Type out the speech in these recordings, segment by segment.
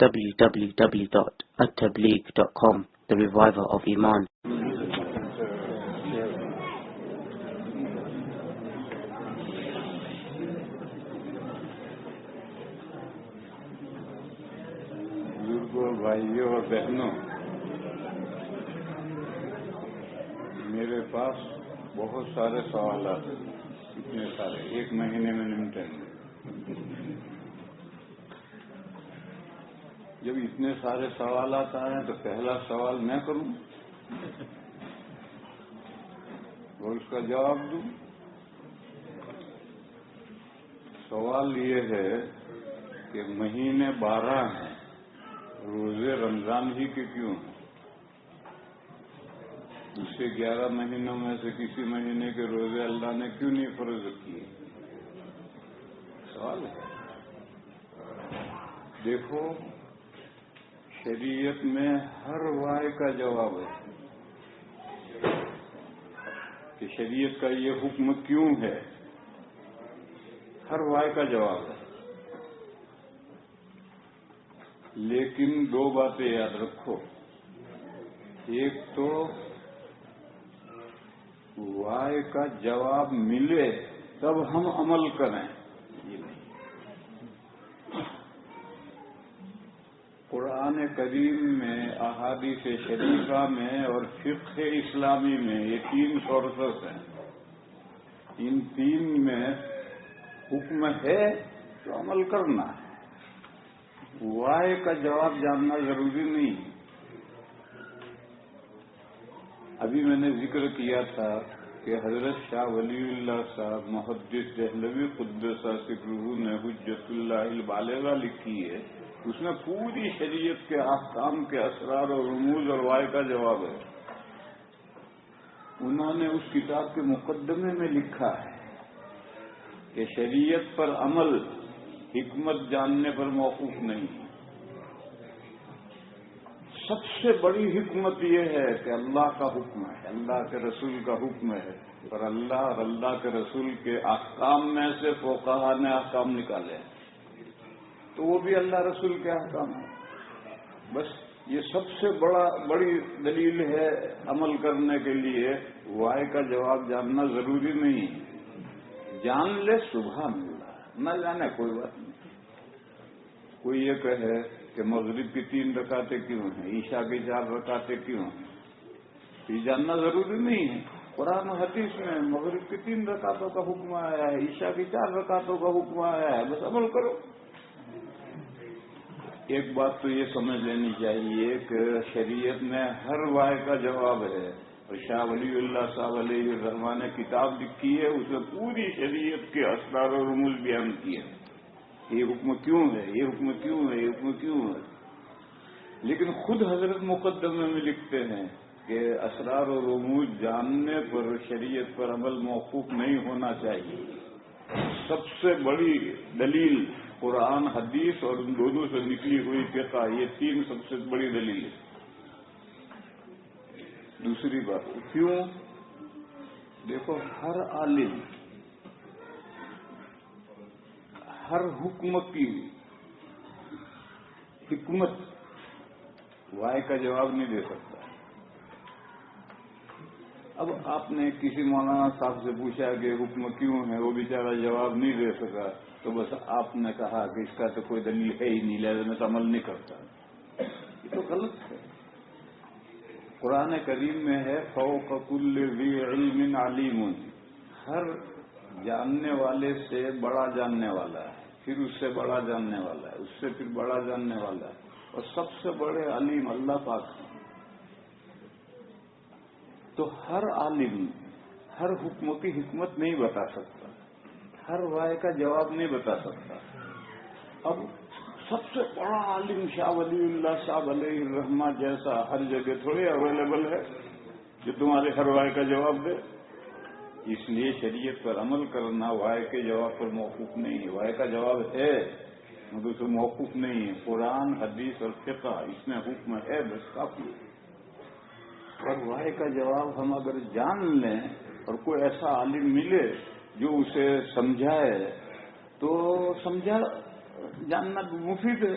www.attableek.com, the reviver of Iman. بھائیوں اور بہنوں، میرے پاس بہت سارے سوالات ہیں، اتنے سارے ایک مہینے میں نمٹیں گے۔ جب اتنے سارے سوالات آئے ہیں تو پہلا سوال میں کروں اور اس کا جواب دوں۔ سوال یہ ہے کہ مہینے 12 ہیں، روزے رمضان ہی کے کیوں ہیں؟ دوسرے 11 مہینوں میں سے کسی مہینے کے روزے اللہ نے کیوں نہیں فرض کیے؟ سوال ہے۔ دیکھو، شریعت میں ہر وائے کا جواب ہے کہ شریعت کا یہ حکم کیوں ہے، ہر وائے کا جواب ہے۔ لیکن دو باتیں یاد رکھو، ایک تو وائے کا جواب ملے تب ہم عمل کریں، یہ نہیں۔ قرآن کریم میں، احادیث شریفہ میں اور فقہ اسلامی میں یہ 3 سورسز ہیں، ان 3 میں حکم ہے تو عمل کرنا ہے، وائے کا جواب جاننا ضروری نہیں۔ ابھی میں نے ذکر کیا تھا کہ حضرت شاہ ولی اللہ صاحب محدث دہلوی قدس سرہ نے حجت اللہ البالغہ لکھی ہے، اس میں پوری شریعت کے احکام کے اسرار اور رموز اور وائے کا جواب ہے۔ انہوں نے اس کتاب کے مقدمے میں لکھا ہے کہ شریعت پر عمل حکمت جاننے پر موقوف نہیں۔ سب سے بڑی حکمت یہ ہے کہ اللہ کا حکم ہے، اللہ کے رسول کا حکم ہے، اور اللہ اور اللہ کے رسول کے احکام میں سے فقہا نے احکام نکالے ہیں، تو وہ بھی اللہ رسول کے احکام ہیں۔ بس یہ سب سے بڑی دلیل ہے عمل کرنے کے لیے۔ وائے کا جواب جاننا ضروری نہیں، جان لے سبحان اللہ، نہ جانے کوئی بات نہیں۔ کوئی یہ کہے کہ مغرب کی 3 رکعتیں کیوں ہیں، عشاء کی 4 رکعتیں کیوں ہیں، یہ جاننا ضروری نہیں ہے۔ قرآن و حدیث میں مغرب کی 3 رکعتوں کا حکم آیا ہے، عشاء کی 4 رکعتوں کا حکم آیا ہے، بس عمل کرو۔ ایک بات تو یہ سمجھ لینی چاہیے کہ شریعت میں ہر وائے کا جواب ہے، اور شاہ ولی اللہ صاحب علیہ الرحمٰن نے کتاب لکھی ہے، اس میں پوری شریعت کے اسرار و رموز بیان کیے ہیں، یہ حکم کیوں ہے، یہ حکم کیوں ہے، یہ حکم کیوں ہے۔ لیکن خود حضرت مقدمے میں لکھتے ہیں کہ اسرار و رموز جاننے پر شریعت پر عمل موقوف نہیں ہونا چاہیے۔ سب سے بڑی دلیل قرآن، حدیث اور ان دونوں سے نکلی ہوئی فقہ، یہ 3 سب سے بڑی دلیل ہے۔ دوسری بات، کیوں؟ دیکھو، ہر عالم ہر حکم کی حکمت وائے کا جواب نہیں دے سکتا۔ اب آپ نے کسی مولانا صاحب سے پوچھا کہ حکم کیوں ہے، وہ بیچارہ جواب نہیں دے سکا، تو بس آپ نے کہا کہ اس کا تو کوئی دلیل ہے ہی نہیں، لہذا میں تو عمل نہیں کرتا۔ یہ تو غلط ہے۔ قرآن کریم میں ہے فوق کل ذی علم علیم، ہر جاننے والے سے بڑا جاننے والا ہے، پھر اس سے بڑا جاننے والا ہے، اس سے پھر بڑا جاننے والا ہے، اور سب سے بڑے علیم اللہ پاک ہیں۔ تو ہر عالم ہر حکم کی حکمت نہیں بتا سکتا، ہر وائے کا جواب نہیں بتا سکتا۔ اب سب سے بڑا عالم شاہ ولی اللہ صاحب علیہ الرحمہ جیسا ہر جگہ تھوڑی اویلیبل ہے جو تمہارے ہر وائے کا جواب دے۔ اس لیے شریعت پر عمل کرنا وائے کے جواب پر موقوف نہیں ہے، وائے کا جواب ہے مگر اسے موقوف نہیں ہے۔ قرآن، حدیث اور فقہ اس میں حکم ہے، بس کافی ہے۔ اور وائے کا جواب ہم اگر جان لیں اور کوئی ایسا عالم ملے جو اسے سمجھائے تو جاننا مفید ہے،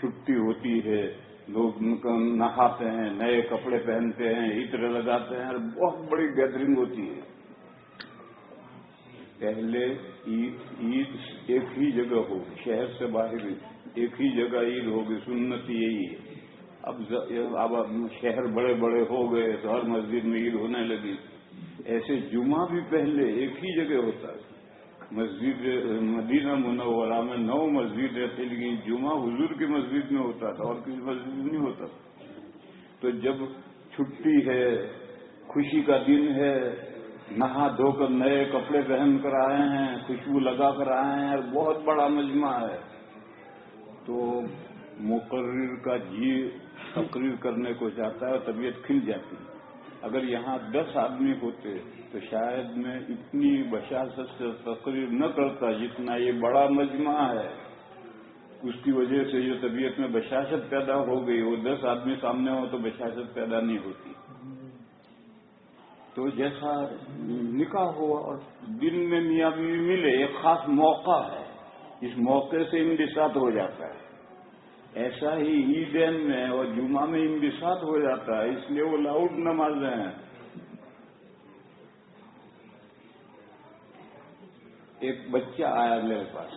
چھٹی ہوتی ہے، لوگ نہاتے ہیں، نئے کپڑے پہنتے ہیں، عطر لگاتے ہیں، اور بہت بڑی گیدرنگ ہوتی ہے۔ پہلے عید ایک ہی جگہ ہوگی، شہر سے باہر ایک ہی جگہ عید ہوگی، سنت یہی ہے۔ اب شہر بڑے بڑے ہو گئے تو ہر مسجد میں عید ہونے لگی۔ ایسے جمعہ بھی پہلے ایک ہی جگہ ہوتا ہے۔ مسجد مدینہ منورہ میں 9 مسجدیں تھیں، لیکن جمعہ حضور کی مسجد میں ہوتا تھا اور کسی مسجد میں نہیں ہوتا تھا۔ تو جب چھٹی ہے، خوشی کا دن ہے، نہا دھو کر نئے کپڑے پہن کر آئے ہیں، خوشبو لگا کر آئے ہیں اور بہت بڑا مجمع ہے، تو مقرر کا جی تقریر کرنے کو چاہتا ہے اور طبیعت کھل جاتی ہے۔ اگر یہاں 10 آدمی ہوتے تو شاید میں اتنی بشاشت سے تقریر نہ کرتا جتنا یہ بڑا مجمع ہے، اس کی وجہ سے جو طبیعت میں بشاشت پیدا ہو گئی، وہ 10 آدمی سامنے ہو تو بشاشت پیدا نہیں ہوتی۔ تو جیسا نکاح ہوا اور دن میں میاں بیوی ملے، ایک خاص موقع ہے، اس موقع سے انبساط ہو جاتا ہے۔ ایسا ہی عیدین میں اور جمعہ میں انبساط ہو جاتا ہے، اس لیے وہ لاؤڈ نمازیں ہیں۔ ایک بچہ آیا میرے پاس،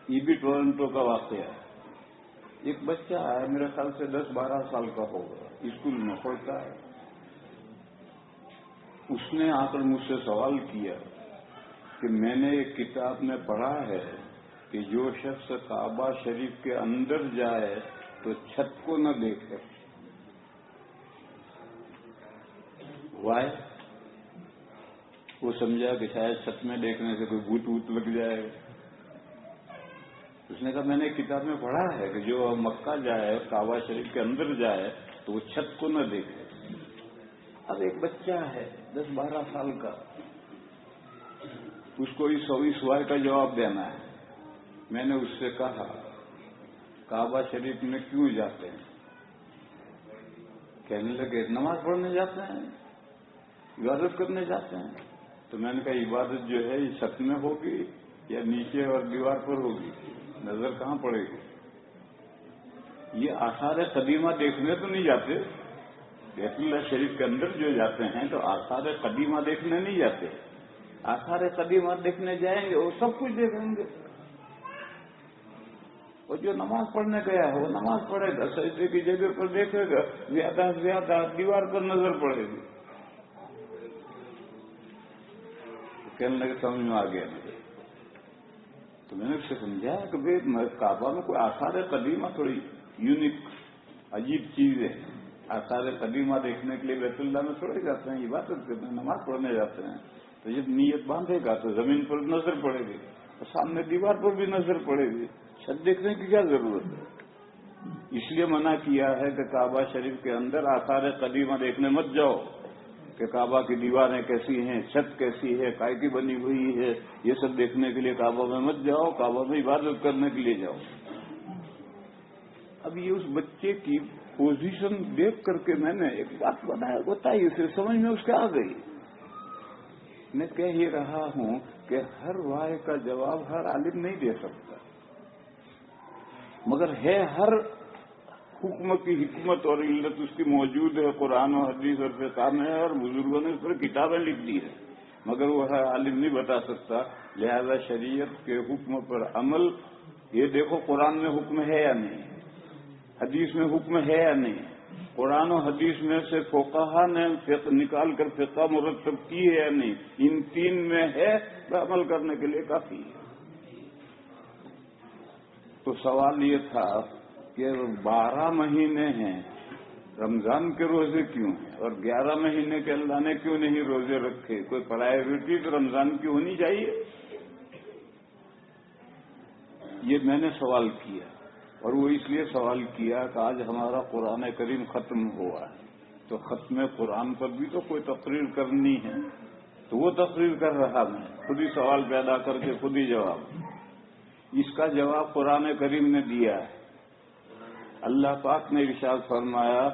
یہ بھی ٹورنٹو کا واقعہ ہے۔ ایک بچہ آیا، میرے خیال سے 10-12 سال کا ہوگا، اسکول میں پڑھتا ہے۔ اس نے آ کر مجھ سے سوال کیا کہ میں نے ایک کتاب میں پڑھا ہے کہ جو شخص کعبہ شریف کے اندر جائے تو چھت کو نہ دیکھے۔ وائے؟ وہ سمجھا کہ شاید چھت میں دیکھنے سے کوئی بھوت ووت لگ جائے۔ اس نے کہا میں نے ایک کتاب میں پڑھا ہے کہ جو مکہ جائے، کعبہ شریف کے اندر جائے تو وہ چھت کو نہ دیکھے۔ اب ایک بچہ ہے 10-12 سال کا، اس کو اس سوال کا جواب دینا ہے۔ میں نے اس سے کہا کعبہ شریف میں کیوں جاتے ہیں؟ کہنے لگے نماز پڑھنے جاتے ہیں، عبادت کرنے جاتے ہیں۔ تو میں نے کہا عبادت جو ہے یہ چھت میں ہوگی یا نیچے اور دیوار پر ہوگی؟ نظر کہاں پڑے گی؟ یہ آثار قدیمہ دیکھنے تو نہیں جاتے، بیت اللہ شریف کے اندر جو جاتے ہیں تو آثار قدیمہ دیکھنے نہیں جاتے۔ آثار قدیمہ دیکھنے جائیں گے وہ سب کچھ دیکھیں گے، اور جو نماز پڑھنے گیا ہے وہ نماز پڑھے گا، سجدے کی جگہ پر دیکھے گا، زیادہ سے زیادہ دیوار پر نظر پڑے گی۔ کہنے لگے سمجھ میں آ گیا مجھے۔ تو میں نے اس سے سمجھایا کہ کعبہ میں کوئی آثار قدیمہ تھوڑی یونیک عجیب چیز ہے۔ آثار قدیمہ دیکھنے کے لیے بیت اللہ میں تھوڑے جاتے ہیں، عبادت کرتے ہیں، نماز پڑھنے جاتے ہیں۔ تو جب نیت باندھے گا تو زمین پر نظر پڑے گی، اور سامنے دیوار پر بھی نظر پڑے گی، چھت دیکھنے کی کیا ضرورت ہے؟ اس لیے منع کیا ہے کہ کعبہ شریف کے اندر آثار قدیمہ دیکھنے مت جاؤ، کہ کعبہ کی دیواریں کیسی ہیں، چھت کیسی ہے، کائے کی بنی ہوئی ہے، یہ سب دیکھنے کے لیے کعبہ میں مت جاؤ، کعبہ میں عبادت کرنے کے لیے جاؤ۔ اب یہ اس بچے کی پوزیشن دیکھ کر کے میں نے ایک بات بتائی، اسے سمجھ میں اس کے آ گئی۔ میں کہہ یہ رہا ہوں کہ ہر وائے کا جواب ہر عالم نہیں دے سکتا، مگر ہے ہر حکم کی حکمت اور علت اس کی موجود ہے، قرآن و حدیث اور فقہ میں ہے، اور بزرگوں نے اس پر کتابیں لکھ دی ہیں، مگر وہ ہر عالم نہیں بتا سکتا۔ لہذا شریعت کے حکم پر عمل، یہ دیکھو قرآن میں حکم ہے یا نہیں، حدیث میں حکم ہے یا نہیں، قرآن و حدیث میں سے فقہا نے فقہ نکال کر فقہ مرتب کی ہے یا نہیں، ان 3 میں ہے تو عمل کرنے کے لیے کافی ہے۔ تو سوال یہ تھا کہ 12 مہینے ہیں، رمضان کے روزے کیوں ہیں، اور 11 مہینے کے اللہ نے کیوں نہیں روزے رکھے؟ کوئی پرائیورٹی تو رمضان کی ہونی چاہیے۔ یہ میں نے سوال کیا، اور وہ اس لیے سوال کیا کہ آج ہمارا قرآن کریم ختم ہوا ہے، تو ختم قرآن پر بھی تو کوئی تقریر کرنی ہے، تو وہ تقریر کر رہا میں، خود ہی سوال پیدا کر کے خود ہی جواب۔ اس کا جواب قرآن کریم نے دیا ہے۔ اللہ پاک نے ارشاد فرمایا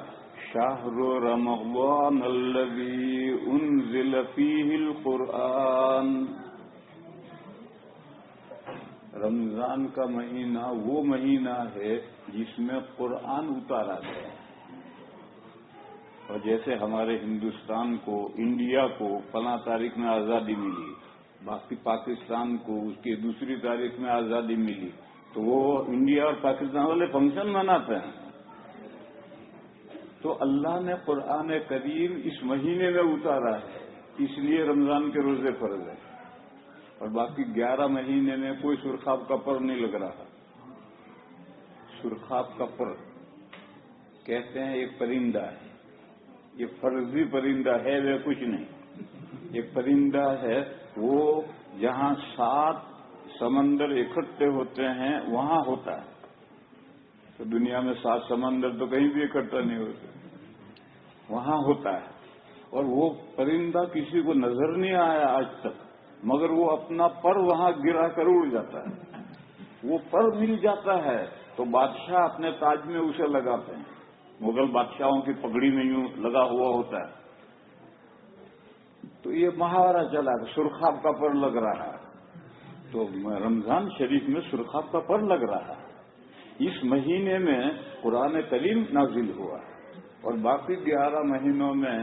شہر رمضان الذی انزل فیہ القرآن، رمضان کا مہینہ وہ مہینہ ہے جس میں قرآن اتارا گیا، اور جیسے ہمارے ہندوستان کو، انڈیا کو فلاں تاریخ میں آزادی ملی، باقی پاکستان کو اس کی دوسری تاریخ میں آزادی ملی، تو وہ انڈیا اور پاکستان والے فنکشن مناتے ہیں۔ تو اللہ نے قرآن کریم اس مہینے میں اتارا ہے، اس لیے رمضان کے روزے فرض ہیں، اور باقی 11 مہینے میں کوئی سرخاب کا پر نہیں لگ رہا۔ سرخاب کا پر کہتے ہیں ایک پرندہ ہے، یہ فرضی پرندہ ہے، وہ کچھ نہیں۔ ایک پرندہ ہے، وہ جہاں 7 سمندر اکٹھے ہوتے ہیں وہاں ہوتا ہے۔ تو دنیا میں 7 سمندر تو کہیں بھی اکٹھا نہیں ہوتے، وہاں ہوتا ہے۔ اور وہ پرندہ کسی کو نظر نہیں آیا آج تک، مگر وہ اپنا پر وہاں گرا کر اڑ جاتا ہے۔ وہ پر مل جاتا ہے تو بادشاہ اپنے تاج میں اسے لگاتے ہیں، مغل بادشاہوں کی پگڑی میں یوں لگا ہوا ہوتا ہے۔ تو یہ محاورہ چلا کہ سرخاب کا پر لگ رہا ہے، تو رمضان شریف میں سرخاب کا پر لگ رہا ہے۔ اس مہینے میں قرآن کریم نازل ہوا، اور باقی 11 مہینوں میں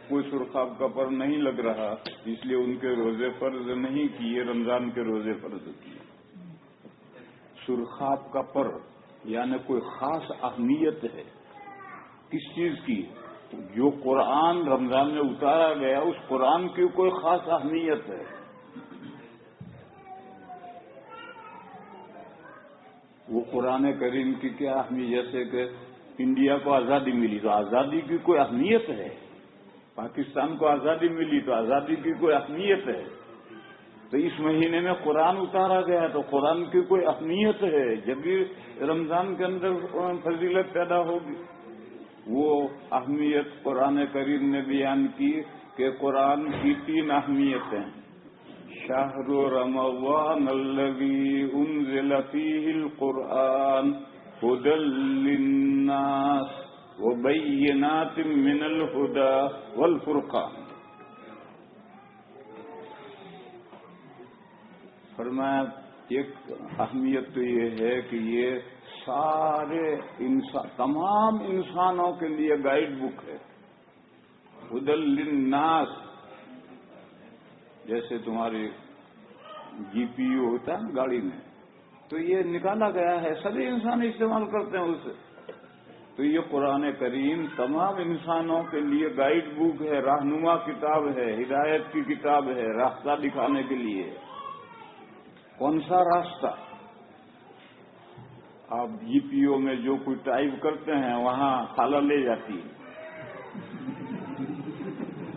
کوئی سرخاب کا پر نہیں لگ رہا، اس لیے ان کے روزے فرض نہیں کیے، رمضان کے روزے فرض کیے۔ سرخاب کا پر یعنی کوئی خاص اہمیت ہے کس چیز کی؟ جو قرآن رمضان میں اتارا گیا اس قرآن کی کوئی خاص اہمیت ہے۔ وہ قرآن کریم کی کیا اہمیت؟ جیسے کہ انڈیا کو آزادی ملی تو آزادی کی کوئی اہمیت ہے، پاکستان کو آزادی ملی تو آزادی کی کوئی اہمیت ہے۔ تو اس مہینے میں قرآن اتارا گیا تو قرآن کی کوئی اہمیت ہے، جب بھی رمضان کے اندر فضیلت پیدا ہوگی۔ وہ اہمیت قرآن کریم نے بیان کی کہ قرآن کی 3 اہمیتیں: شہر رمضان الذی انزل فیہ القرآن ھدی للناس وبینات من الھدی والفرقان۔ فرمایا ایک اہمیت تو یہ ہے کہ یہ سارے تمام انسانوں کے لیے گائیڈ بک ہے۔ ھدی للناس، جیسے تمہاری جی پی یو ہوتا ہے گاڑی میں، تو یہ نکالا گیا ہے، سبھی انسان استعمال کرتے ہیں اسے۔ تو یہ قرآن کریم تمام انسانوں کے لیے گائیڈ بک ہے، رہنما کتاب ہے، ہدایت کی کتاب ہے، راستہ دکھانے کے لیے۔ کون سا راستہ؟ آپ جی پی او میں جو کوئی ٹائپ کرتے ہیں وہاں خالہ لے جاتی ہے،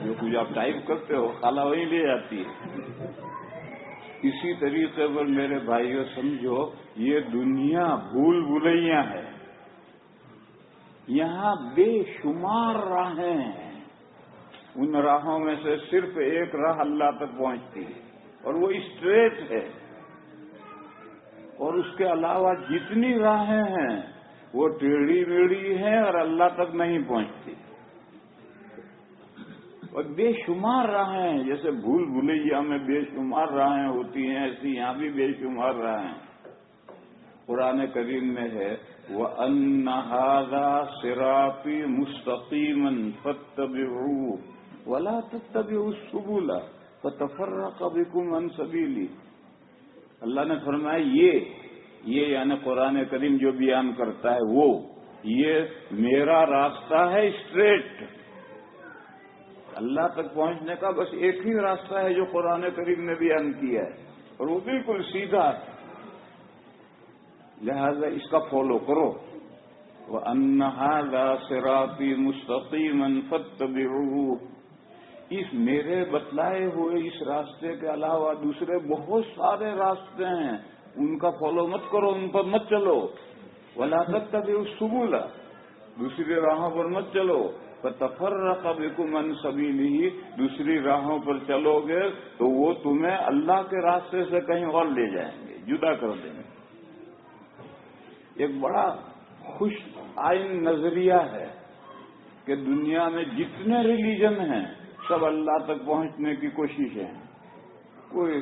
جو کچھ آپ ٹائپ کرتے ہو خالہ وہیں لے جاتی ہے۔ اسی طریقے پر میرے بھائیوں سمجھو، یہ دنیا بھول بھلیاں ہے، یہاں بے شمار راہیں ہیں، ان راہوں میں سے صرف ایک راہ اللہ تک پہنچتی ہے، اور وہ اسٹریٹ ہے، اور اس کے علاوہ جتنی راہیں ہیں وہ ٹیڑھی میڑھی ہیں اور اللہ تک نہیں پہنچتی۔ اور بے شمار راہیں ہیں، جیسے بھول بھلیاں میں بے شمار راہیں ہوتی ہیں، ایسی یہاں بھی بے شمار راہیں۔ قرآن کریم میں ہے وَأَنَّ هَذَا صِرَاطِي مُسْتَقِيمًا فَاتَّبِعُوهُ وَلَا تَتَّبِعُوا السُّبُلَ فَتَفَرَّقَ بِكُمْ عَنْ سَبِيلِهِ۔ اللہ نے فرمایا یہ یعنی قرآن کریم جو بیان کرتا ہے یہ میرا راستہ ہے اسٹریٹ، اللہ تک پہنچنے کا بس ایک ہی راستہ ہے جو قرآن کریم نے بیان کیا ہے، اور وہ بالکل سیدھا ہے، لہذا اس کا فالو کرو۔ وَأَنَّ هَذَا صِرَاطِي مُسْتَقِيمًا فَاتَّبِعُوهُ، اس میرے بتلائے ہوئے اس راستے کے علاوہ دوسرے بہت سارے راستے ہیں، ان کا فالو مت کرو، ان پر مت چلو۔ وَلَا تَتَّبِعُوا السُّبُلَ، دوسری راہوں پر مت چلو۔ فَتَفَرَّقَ بِكُمْ عَنْ سَبِيلِهِ، دوسری راہوں پر چلو گے تو وہ تمہیں اللہ کے راستے سے کہیں اور لے جائیں گے، جدا کر دیں گے۔ ایک بڑا خوش آئین نظریہ ہے کہ دنیا میں جتنے ریلیجن ہیں سب اللہ تک پہنچنے کی کوشش ہے، کوئی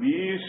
20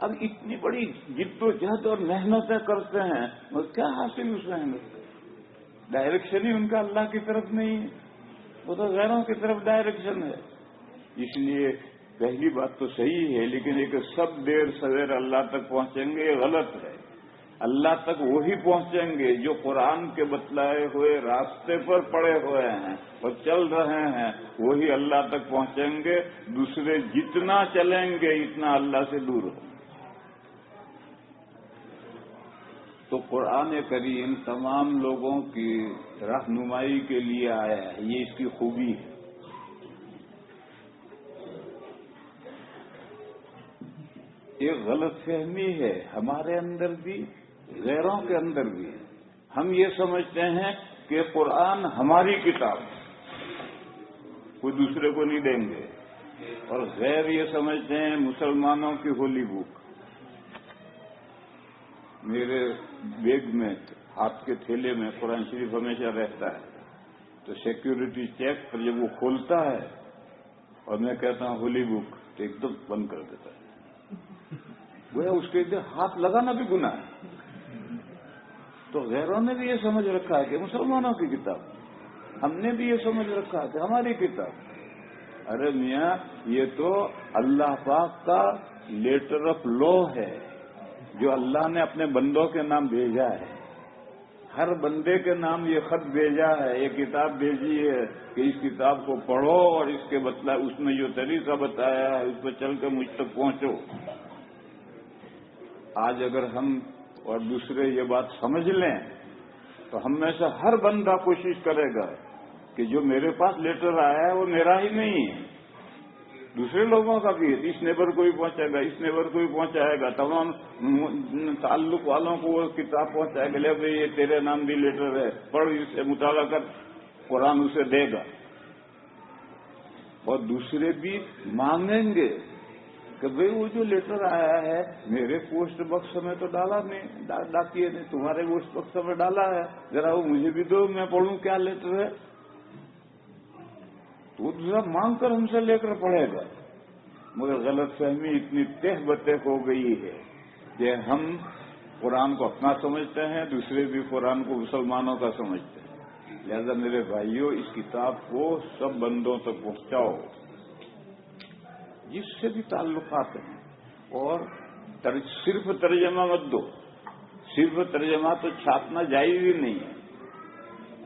اب اتنی بڑی جد و جہد اور محنتیں کرتے ہیں اور کیا حاصل اس محنت کا؟ ڈائریکشن ہی ان کا اللہ کی طرف نہیں ہے، وہ تو غیروں کی طرف ڈائریکشن ہے۔ اس لیے پہلی بات تو صحیح ہے، لیکن ایک سب دیر سویر اللہ تک پہنچیں گے، یہ غلط ہے۔ اللہ تک وہی پہنچیں گے جو قرآن کے بتلائے ہوئے راستے پر پڑے ہوئے ہیں اور چل رہے ہیں، وہی اللہ تک پہنچیں گے۔ دوسرے جتنا چلیں گے اتنا اللہ سے دور ہوں۔ تو قرآن کریم تمام لوگوں کی رہنمائی کے لیے آیا ہے، یہ اس کی خوبی ہے۔ ایک غلط فہمی ہے ہمارے اندر بھی، غیروں کے اندر بھی ہے۔ ہم یہ سمجھتے ہیں کہ قرآن ہماری کتاب کوئی دوسرے کو نہیں دیں گے، اور غیر یہ سمجھتے ہیں مسلمانوں کی ہولی بک۔ میرے بیگ میں ہاتھ کے تھیلے میں قرآن شریف ہمیشہ رہتا ہے، تو سیکیورٹی چیک پر جب وہ کھولتا ہے اور میں کہتا ہوں ہولی بک، تو ایک دم بند کر دیتا ہے۔ گویا اس کے ہاتھ لگانا بھی گناہ ہے۔ تو غیروں نے بھی یہ سمجھ رکھا ہے کہ مسلمانوں کی کتاب، ہم نے بھی یہ سمجھ رکھا ہے کہ ہماری کتاب۔ ارے میاں، یہ تو اللہ پاک کا لیٹر آف لا ہے جو اللہ نے اپنے بندوں کے نام بھیجا ہے۔ ہر بندے کے نام یہ خط بھیجا ہے، یہ کتاب بھیجی ہے کہ اس کتاب کو پڑھو اور اس کے اس میں جو طریقہ بتایا ہے اس پہ چل کے مجھ تک پہنچو۔ آج اگر ہم اور دوسرے یہ بات سمجھ لیں تو ہم میں سے ہر بندہ کوشش کرے گا کہ جو میرے پاس لیٹر آیا ہے وہ میرا ہی نہیں ہے، دوسرے لوگوں کا بھی ہے۔ اس نیبر کو بھی پہنچائے گا، اس نیبر کو بھی پہنچائے گا، تمام تعلق والوں کو وہ کتاب پہنچائے گا، لے بھائی یہ تیرے نام بھی لیٹر ہے، پڑھ، اسے مطالعہ کر، قرآن اسے دے گا۔ اور دوسرے بھی مانگیں گے کہ بھئی وہ جو لیٹر آیا ہے میرے پوسٹ باکس میں تو ڈالا نہیں، ڈاکیے نے تمہارے پوسٹ باکس میں ڈالا ہے، ذرا وہ مجھے بھی دو، میں پڑھوں کیا لیٹر ہے۔ تو وہ دوسرا مانگ کر ہم سے لے کر پڑھے گا۔ مگر غلط فہمی اتنی تہ بتہ ہو گئی ہے کہ ہم قرآن کو اپنا سمجھتے ہیں، دوسرے بھی قرآن کو مسلمانوں کا سمجھتے ہیں۔ لہذا میرے بھائیوں، اس کتاب کو سب بندوں تک پہنچاؤ جس سے بھی تعلقات ہیں، اور صرف ترجمہ مت دو۔ صرف ترجمہ تو چھاپنا جائز ہی نہیں ہے۔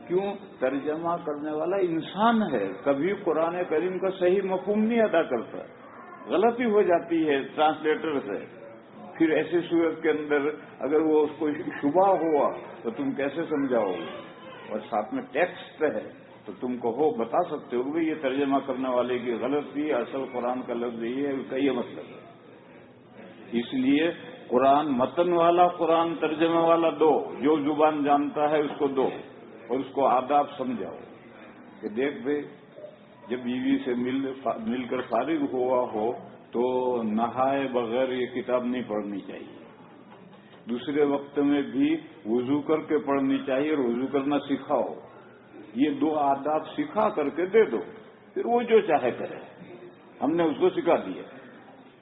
کیوں؟ ترجمہ کرنے والا انسان ہے، کبھی قرآن کریم کا صحیح مفہوم نہیں ادا کرتا، غلطی ہو جاتی ہے ٹرانسلیٹر سے۔ پھر ایسی صورت کے اندر اگر وہ اس کو شبہ ہوا تو تم کیسے سمجھاؤ گے؟ اور ساتھ میں ٹیکسٹ ہے تو تم کہو، بتا سکتے ہو کہ یہ ترجمہ کرنے والے کی غلطی، اصل قرآن کا لفظ یہی ہے، اس کا یہ مطلب ہے۔ اس لیے قرآن متن والا، قرآن ترجمہ والا دو، جو زبان جانتا ہے اس کو دو، اور اس کو آداب سمجھاؤ کہ دیکھ بھائی، جب بیوی سے مل کر فارغ ہوا ہو تو نہائے بغیر یہ کتاب نہیں پڑھنی چاہیے۔ دوسرے وقت میں بھی وضو کر کے پڑھنی چاہیے، اور وضو کرنا سکھاؤ۔ یہ دو آداب سکھا کر کے دے دو، پھر وہ جو چاہے کرے، ہم نے اس کو سکھا دیا۔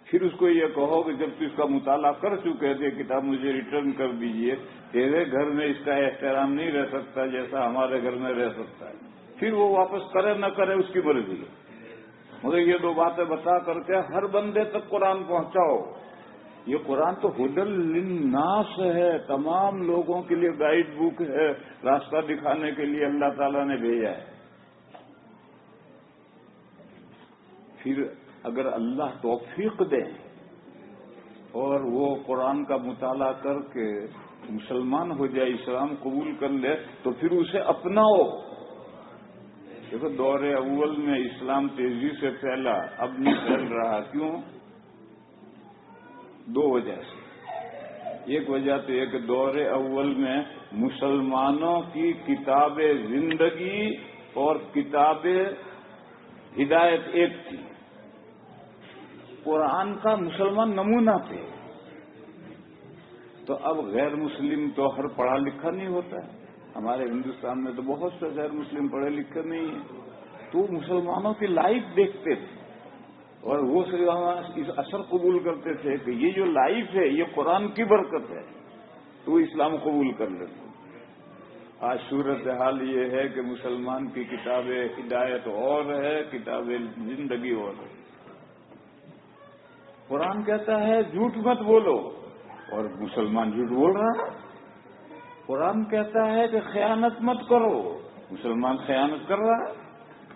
پھر اس کو یہ کہو کہ جب تو اس کا مطالعہ کر چکے تھے کتاب مجھے ریٹرن کر دیجئے، تیرے گھر میں اس کا احترام نہیں رہ سکتا جیسا ہمارے گھر میں رہ سکتا ہے۔ پھر وہ واپس کرے نہ کرے اس کی مرضی ہے، مگر یہ دو باتیں بتا کر کے ہر بندے تک قرآن پہنچاؤ۔ یہ قرآن تو ہدی للناس ہے، تمام لوگوں کے لیے گائیڈ بک ہے، راستہ دکھانے کے لیے اللہ تعالیٰ نے بھیجا ہے۔ پھر اگر اللہ توفیق دے اور وہ قرآن کا مطالعہ کر کے مسلمان ہو جائے، اسلام قبول کر لے، تو پھر اسے اپناؤ۔ دیکھو، دور اول میں اسلام تیزی سے پھیلا، اب نہیں پھیل رہا۔ کیوں؟ دو وجہ سے۔ ایک وجہ تو یہ کہ دور اول میں مسلمانوں کی کتاب زندگی اور کتاب ہدایت ایک تھی، قرآن کا مسلمان نمونہ تھے۔ تو اب غیر مسلم تو ہر پڑھا لکھا نہیں ہوتا ہے، ہمارے ہندوستان میں تو بہت سے غیر مسلم پڑھے لکھے نہیں ہیں، تو مسلمانوں کی لائف دیکھتے تھے اور وہ صرف اس اثر قبول کرتے تھے کہ یہ جو لائف ہے یہ قرآن کی برکت ہے، تو وہ اسلام قبول کر لیتے۔ آج صورتحال یہ ہے کہ مسلمان کی کتاب ہدایت اور ہے، کتاب زندگی اور ہے۔ قرآن کہتا ہے جھوٹ مت بولو، اور مسلمان جھوٹ بول رہا ہے۔ قرآن کہتا ہے کہ خیانت مت کرو، مسلمان خیانت کر رہا ہے۔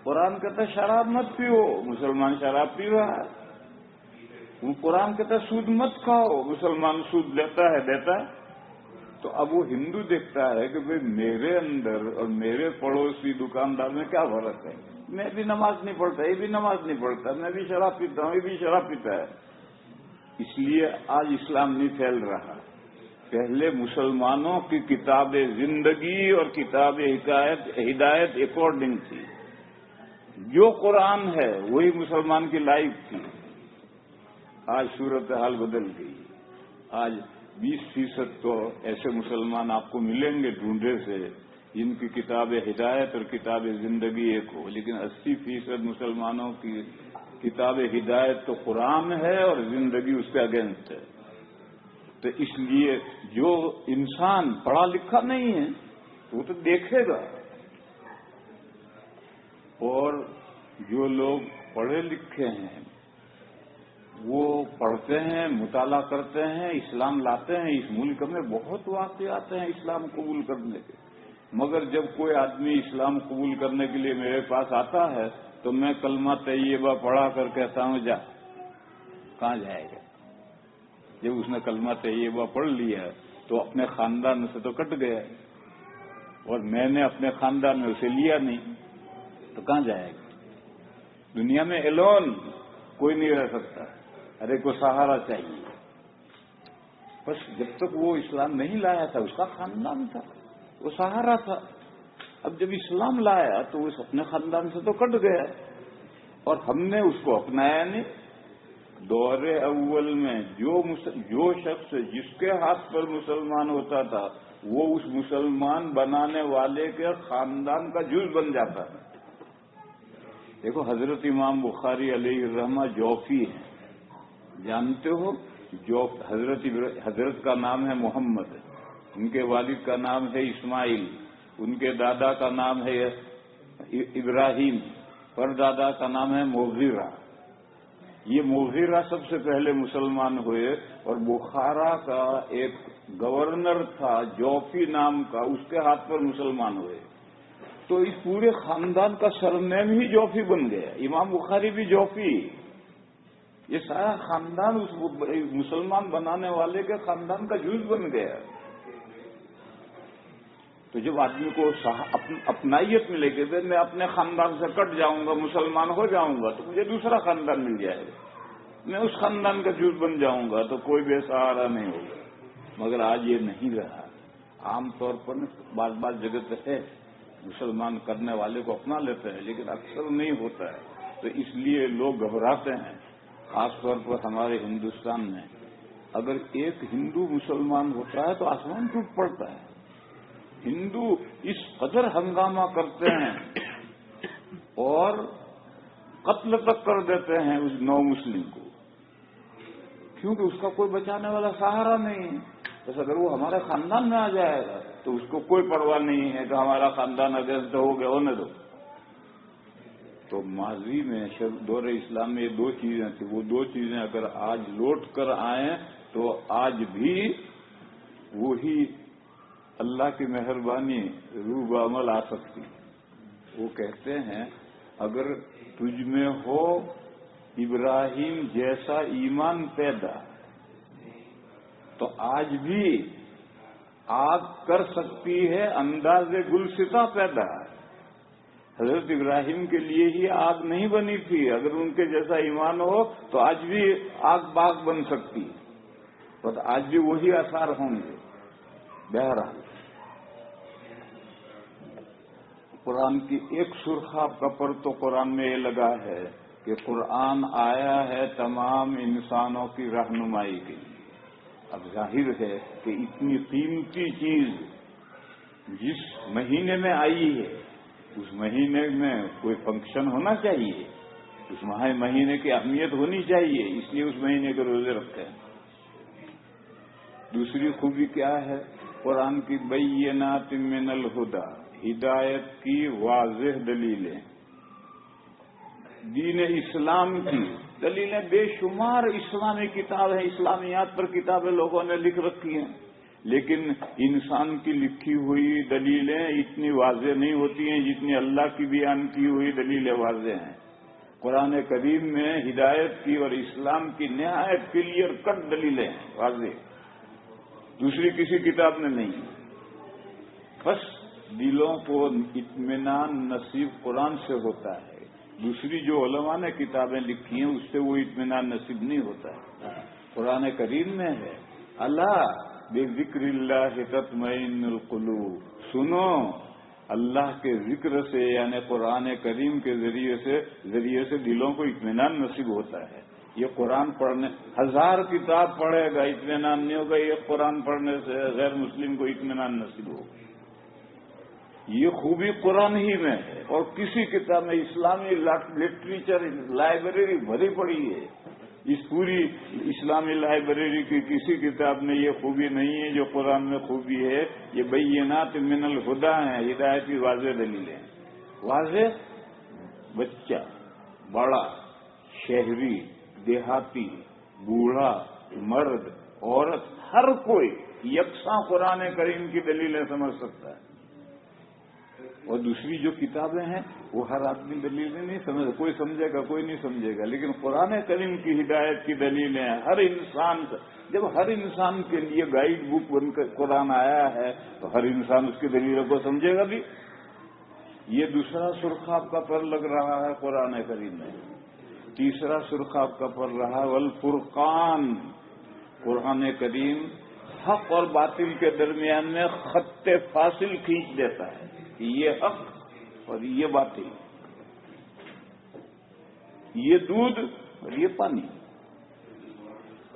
قرآن کہتا ہے شراب مت پیو، مسلمان شراب پی رہا ہے۔ قرآن کہتا ہے سود مت کھاؤ، مسلمان سود لیتا ہے، دیتا ہے۔ تو اب وہ ہندو دیکھتا ہے کہ بھئی میرے اندر اور میرے پڑوسی دکاندار میں کیا فرق ہے، میں بھی نماز نہیں پڑھتا، یہ بھی نماز نہیں پڑھتا، میں بھی شراب پیتا ہوں، یہ بھی شراب پیتا ہے۔ اس لیے آج اسلام نہیں پھیل رہا۔ پہلے مسلمانوں کی کتاب زندگی اور کتاب ہدایت اکارڈنگ تھی، جو قرآن ہے وہی مسلمان کی لائف تھی۔ آج صورتحال بدل گئی۔ آج 20% تو ایسے مسلمان آپ کو ملیں گے ڈھونڈے سے جن کی کتاب ہدایت اور کتاب زندگی ایک ہو، لیکن 80% مسلمانوں کی کتاب ہدایت تو قرآن ہے اور زندگی اس کے اگینسٹ ہے۔ تو اس لیے جو انسان پڑھا لکھا نہیں ہے وہ تو دیکھے گا، اور جو لوگ پڑھے لکھے ہیں وہ پڑھتے ہیں، مطالعہ کرتے ہیں، اسلام لاتے ہیں۔ اس ملک میں بہت واقعات ہیں اسلام قبول کرنے کے، مگر جب کوئی آدمی اسلام قبول کرنے کے لیے میرے پاس آتا ہے تو میں کلمہ طیبہ پڑھا کر کہتا ہوں جا، کہاں جائے گا؟ جب اس نے کلمہ طیبہ پڑھ لیا تو اپنے خاندان سے تو کٹ گیا، اور میں نے اپنے خاندان میں اسے لیا نہیں، تو کہاں جائے گا؟ دنیا میں الون کوئی نہیں رہ سکتا، ارے کو سہارا چاہیے۔ بس جب تک وہ اسلام نہیں لایا تھا اس کا خاندان تھا، وہ سہارا تھا۔ اب جب اسلام لایا تو وہ اپنے خاندان سے تو کٹ گیا، اور ہم نے اس کو اپنایا نہیں۔ دور اول میں جو شخص جس کے ہاتھ پر مسلمان ہوتا تھا وہ اس مسلمان بنانے والے کے خاندان کا جز بن جاتا تھا۔ دیکھو حضرت امام بخاری علیہ الرحمہ جوفی ہیں، جانتے ہو؟ حضرت کا نام ہے محمد، ان کے والد کا نام ہے اسماعیل، ان کے دادا کا نام ہے ابراہیم، پردادا کا نام ہے مغیرہ۔ یہ مغیرہ سب سے پہلے مسلمان ہوئے، اور بخارا کا ایک گورنر تھا جوفی نام کا، اس کے ہاتھ پر مسلمان ہوئے۔ تو اس پورے خاندان کا سرنیم ہی جوفی بن گیا، امام بخاری بھی جوفی۔ یہ سارا خاندان اس مسلمان بنانے والے کے خاندان کا جز بن گیا۔ تو جب آدمی کو اپنائیت ملے گی، میں اپنے خاندان سے کٹ جاؤں گا، مسلمان ہو جاؤں گا تو مجھے دوسرا خاندان مل جائے گا، میں اس خاندان کا جز بن جاؤں گا تو کوئی بے سہارا نہیں ہوگا۔ مگر آج یہ نہیں رہا۔ عام طور پر بعض جگہ پہ ہے مسلمان کرنے والے کو اپنا لیتے ہیں، لیکن اکثر نہیں ہوتا ہے، تو اس لیے لوگ گھبراتے ہیں۔ خاص طور پر ہمارے ہندوستان میں اگر ایک ہندو مسلمان ہوتا ہے تو آسمان ٹوٹ پڑتا ہے۔ ہندو اس قدر ہنگامہ کرتے ہیں اور قتل تک کر دیتے ہیں اس نو مسلم کو، کیونکہ اس کا کوئی بچانے والا سہارا نہیں ہے۔ بس اگر وہ ہمارے خاندان میں آ جائے گا تو اس کو کوئی پرواہ نہیں ہے کہ ہمارا خاندان اگینسٹ ہو گیا، ہونے دو۔ تو ماضی میں دور اسلام میں یہ دو چیزیں تھیں، وہ دو چیزیں اگر آج لوٹ کر آئیں تو آج بھی وہی اللہ کی مہربانی روح بعمل آ سکتی۔ وہ کہتے ہیں اگر تجھ میں ہو ابراہیم جیسا ایمان پیدا تو آج بھی آگ کر سکتی ہے انداز گلستہ پیدا۔ حضرت ابراہیم کے لیے ہی آگ نہیں بنی تھی، اگر ان کے جیسا ایمان ہو تو آج بھی آگ باغ بن سکتی، اور آج بھی وہی آثار ہوں گے۔ بہرحال قرآن کی ایک سرخاب کا پر تو قرآن میں یہ لگا ہے کہ قرآن آیا ہے تمام انسانوں کی رہنمائی کے لیے۔ اب ظاہر ہے کہ اتنی قیمتی چیز جس مہینے میں آئی ہے اس مہینے میں کوئی فنکشن ہونا چاہیے، اس مہینے کی اہمیت ہونی چاہیے، اس لیے اس مہینے کے روزے رکھتے ہیں۔ دوسری خوبی کیا ہے؟ قرآن کی بینات من الہدی، ہدایت کی واضح دلیلیں، دین اسلام کی دلیلیں بے شمار اسلامی کتابیں، اسلامیات پر کتابیں لوگوں نے لکھ رکھی ہیں، لیکن انسان کی لکھی ہوئی دلیلیں اتنی واضح نہیں ہوتی ہیں جتنی اللہ کی بیان کی ہوئی دلیلیں واضح ہیں۔ قرآن کریم میں ہدایت کی اور اسلام کی نہایت کلیئر کٹ دلیلیں ہیں، واضح، دوسری کسی کتاب میں نہیں۔ بس دلوں کو اطمینان نصیب قرآن سے ہوتا ہے، دوسری جو علماء نے کتابیں لکھی ہیں اس سے وہ اطمینان نصیب نہیں ہوتا ہے۔ قرآن کریم میں ہے اللہ بذکر اللہ تطمئن القلوب، سنو اللہ کے ذکر سے، یعنی قرآن کریم کے ذریعے سے دلوں کو اطمینان نصیب ہوتا ہے۔ یہ قرآن پڑھنے، 1000 کتاب پڑھے گا اطمینان نہیں ہوگا، یہ قرآن پڑھنے سے غیر مسلم کو اطمینان نصیب ہوگا۔ یہ خوبی قرآن ہی میں ہے، اور کسی کتاب میں اسلامی لٹریچر لائبریری بھری پڑی ہے، اس پوری اسلامی لائبریری کی کسی کتاب میں یہ خوبی نہیں ہے جو قرآن میں خوبی ہے۔ یہ بینات من الہدی ہیں، ہدایت کی واضح دلیلیں، واضح، بچہ، بڑا، شہری، دیہاتی، بوڑھا، مرد، عورت، ہر کوئی یکساں قرآن کریم کی دلیلیں سمجھ سکتا ہے۔ اور دوسری جو کتابیں ہیں وہ ہر آدمی دلیلیں نہیں سمجھے، کوئی سمجھے گا کوئی نہیں سمجھے گا، لیکن قرآن کریم کی ہدایت کی دلیلیں ہیں ہر انسان سے۔ جب ہر انسان کے لیے گائیڈ بک بن کر قرآن آیا ہے تو ہر انسان اس کی دلیلوں کو سمجھے گا بھی۔ یہ دوسرا سرخاب کا پر لگ رہا ہے قرآن کریم میں۔ تیسرا سرخاب کا پر رہا والفرقان، قرآن کریم حق اور باطل کے درمیان میں خط فاصل کھینچ دیتا ہے، یہ حق اور یہ باطل، یہ دودھ اور یہ پانی،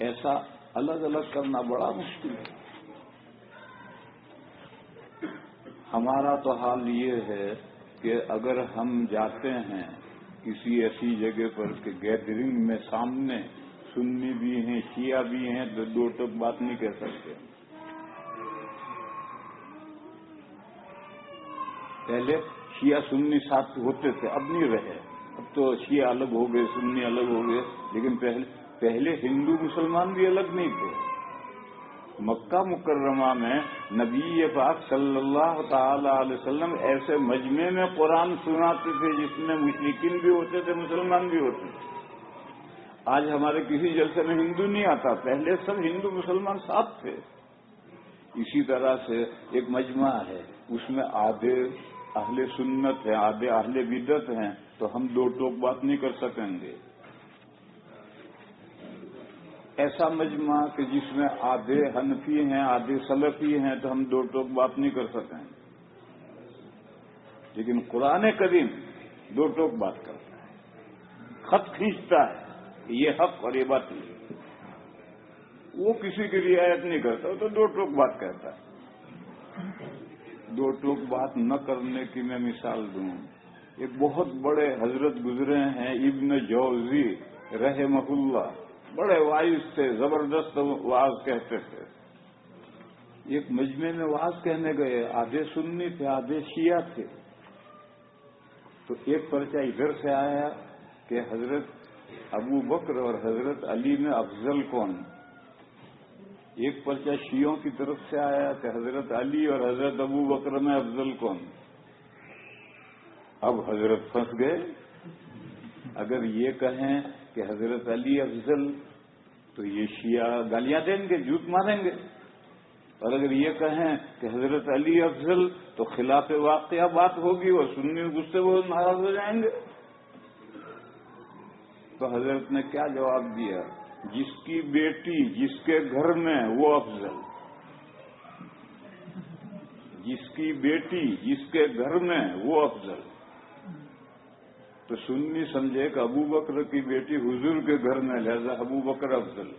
ایسا الگ الگ کرنا بڑا مشکل ہے۔ ہمارا تو حال یہ ہے کہ اگر ہم جاتے ہیں کسی ایسی جگہ پر کہ گیدرنگ میں سامنے سنی بھی ہیں شیعہ بھی ہیں تو دو ٹوک بات نہیں کہہ سکتے۔ پہلے شیعہ سنی ساتھ ہوتے تھے، اب نہیں رہے، اب تو شیعہ الگ ہو گئے، سنی الگ ہو گئے، لیکن پہلے ہندو مسلمان بھی الگ نہیں تھے۔ مکہ مکرمہ میں نبی پاک صلی اللہ تعالی علیہ وسلم ایسے مجمع میں قرآن سناتے تھے جس میں مشرکین بھی ہوتے تھے، مسلمان بھی ہوتے تھے۔ آج ہمارے کسی جلسے میں ہندو نہیں آتا، پہلے سب ہندو مسلمان ساتھ تھے۔ اسی طرح سے ایک مجمع ہے، اس میں آدھے اہل سنت ہیں، آدھے اہل بدعت ہیں، تو ہم دو ٹوک بات نہیں کر سکیں گے۔ ایسا مجمع کہ جس میں آدھے حنفی ہیں آدھے سلفی ہیں تو ہم دو ٹوک بات نہیں کر سکیں گے، لیکن قرآن کریم دو ٹوک بات کرتا ہے، خط کھینچتا ہے کہ یہ حق اور یہ باطل، وہ کسی کی رعایت نہیں کرتا، وہ تو دو ٹوک بات کہتا ہے۔ دو ٹوک بات نہ کرنے کی میں مثال دوں، ایک بہت بڑے حضرت گزرے ہیں ابن جوزی رحمہ اللہ، بڑے وائز تھے، زبردست واز کہتے تھے۔ ایک مجمع میں واز کہنے گئے، آدھے سنی تھے آدھے شیعہ تھے، تو ایک پرچہ ادھر سے آیا کہ حضرت ابو بکر اور حضرت علی میں افضل کون، ایک پرچہ شیعوں کی طرف سے آیا کہ حضرت علی اور حضرت ابو بکر میں افضل کون۔ اب حضرت پھنس گئے، اگر یہ کہیں کہ حضرت علی افضل تو یہ شیعہ گالیاں دیں گے، جوت ماریں گے، اور اگر یہ کہیں کہ حضرت علی افضل تو خلاف واقعہ بات ہوگی اور سنی غصے بہت ناراض ہو جائیں گے۔ تو حضرت نے کیا جواب دیا؟ جس کی بیٹی جس کے گھر میں وہ افضل، جس کی بیٹی جس کے گھر میں وہ افضل۔ تو سنی سمجھے کہ ابو بکر کی بیٹی حضور کے گھر میں، لہذا ابو بکر افضل،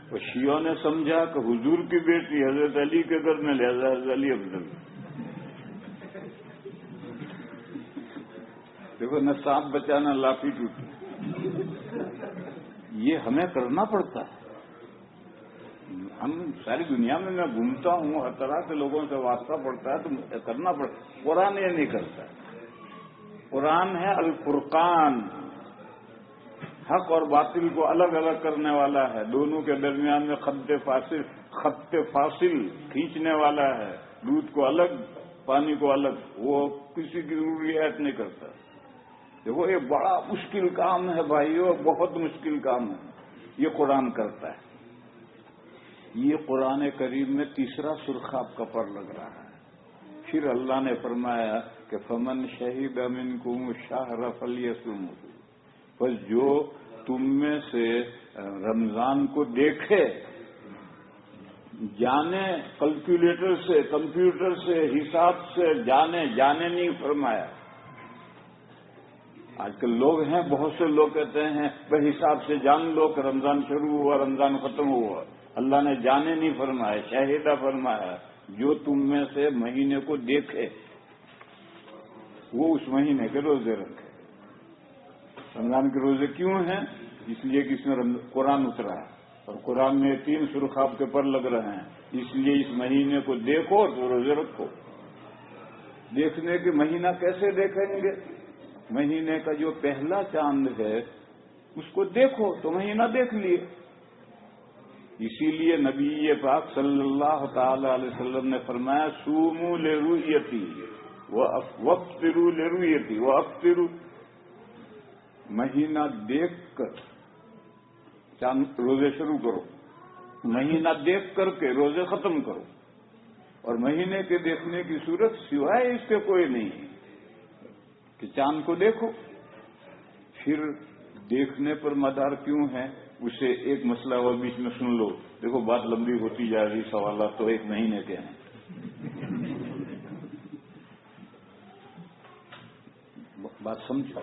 اور شیعوں نے سمجھا کہ حضور کی بیٹی حضرت علی کے گھر میں، لہذا حضرت علی افضل۔ دیکھو نہ سانپ بچا نہ لاٹھی ٹوٹی. یہ ہمیں کرنا پڑتا ہے. ہم ساری دنیا میں گھومتا ہوں، ہر طرح کے لوگوں سے واسطہ پڑتا ہے تو کرنا پڑتا. قرآن یہ نہیں کرتا. قرآن ہے الفرقان، حق اور باطل کو الگ الگ کرنے والا ہے، دونوں کے درمیان میں خط فاصل کھینچنے والا ہے، دودھ کو الگ پانی کو الگ. وہ کسی کی ضروریات نہیں کرتا. دیکھو یہ بڑا مشکل کام ہے بھائیو، بہت مشکل کام ہے. یہ قرآن کرتا ہے. یہ قرآن کریم میں تیسرا سرخ آپ کا پر لگ رہا ہے. پھر اللہ نے فرمایا کہ فمن شہید منکم الشہر فلیصمہ، بس جو تم میں سے رمضان کو دیکھے، جانے کیلکولیٹر سے، کمپیوٹر سے، حساب سے جانے نہیں فرمایا. آج کل لوگ ہیں، بہت سے لوگ کہتے ہیں بھائی حساب سے جان لو کہ رمضان شروع ہوا، رمضان ختم ہوا. اللہ نے جانے نہیں فرمایا، شاہدہ فرمایا. جو تم میں سے مہینے کو دیکھے وہ اس مہینے کے روزے رکھے. رمضان کے روزے کیوں ہیں؟ اس لیے کہ اس میں قرآن اترا ہے، اور قرآن میں 3 سرخ آپ کے پر لگ رہے ہیں. اس لیے اس مہینے کو دیکھو تو روزے رکھو. دیکھنے کے مہینہ کیسے دیکھیں گے؟ مہینے کا جو پہلا چاند ہے اس کو دیکھو تو مہینہ دیکھ لیے. اسی لیے نبی پاک صلی اللہ تعالی علیہ وسلم نے فرمایا صوموا لرؤیتی وافطروا لرؤیتی وافطروا. مہینہ دیکھ کر چاند روزے شروع کرو، مہینہ دیکھ کر کے روزے ختم کرو. اور مہینے کے دیکھنے کی صورت سوائے اس کے کوئی نہیں ہے کہ چاند کو دیکھو. پھر دیکھنے پر مدار کیوں ہے؟ اسے ایک مسئلہ اور بیچ میں سن لو. دیکھو بات لمبی ہوتی جا رہی، سوالات تو 1 مہینے کے ہیں. بات سمجھو.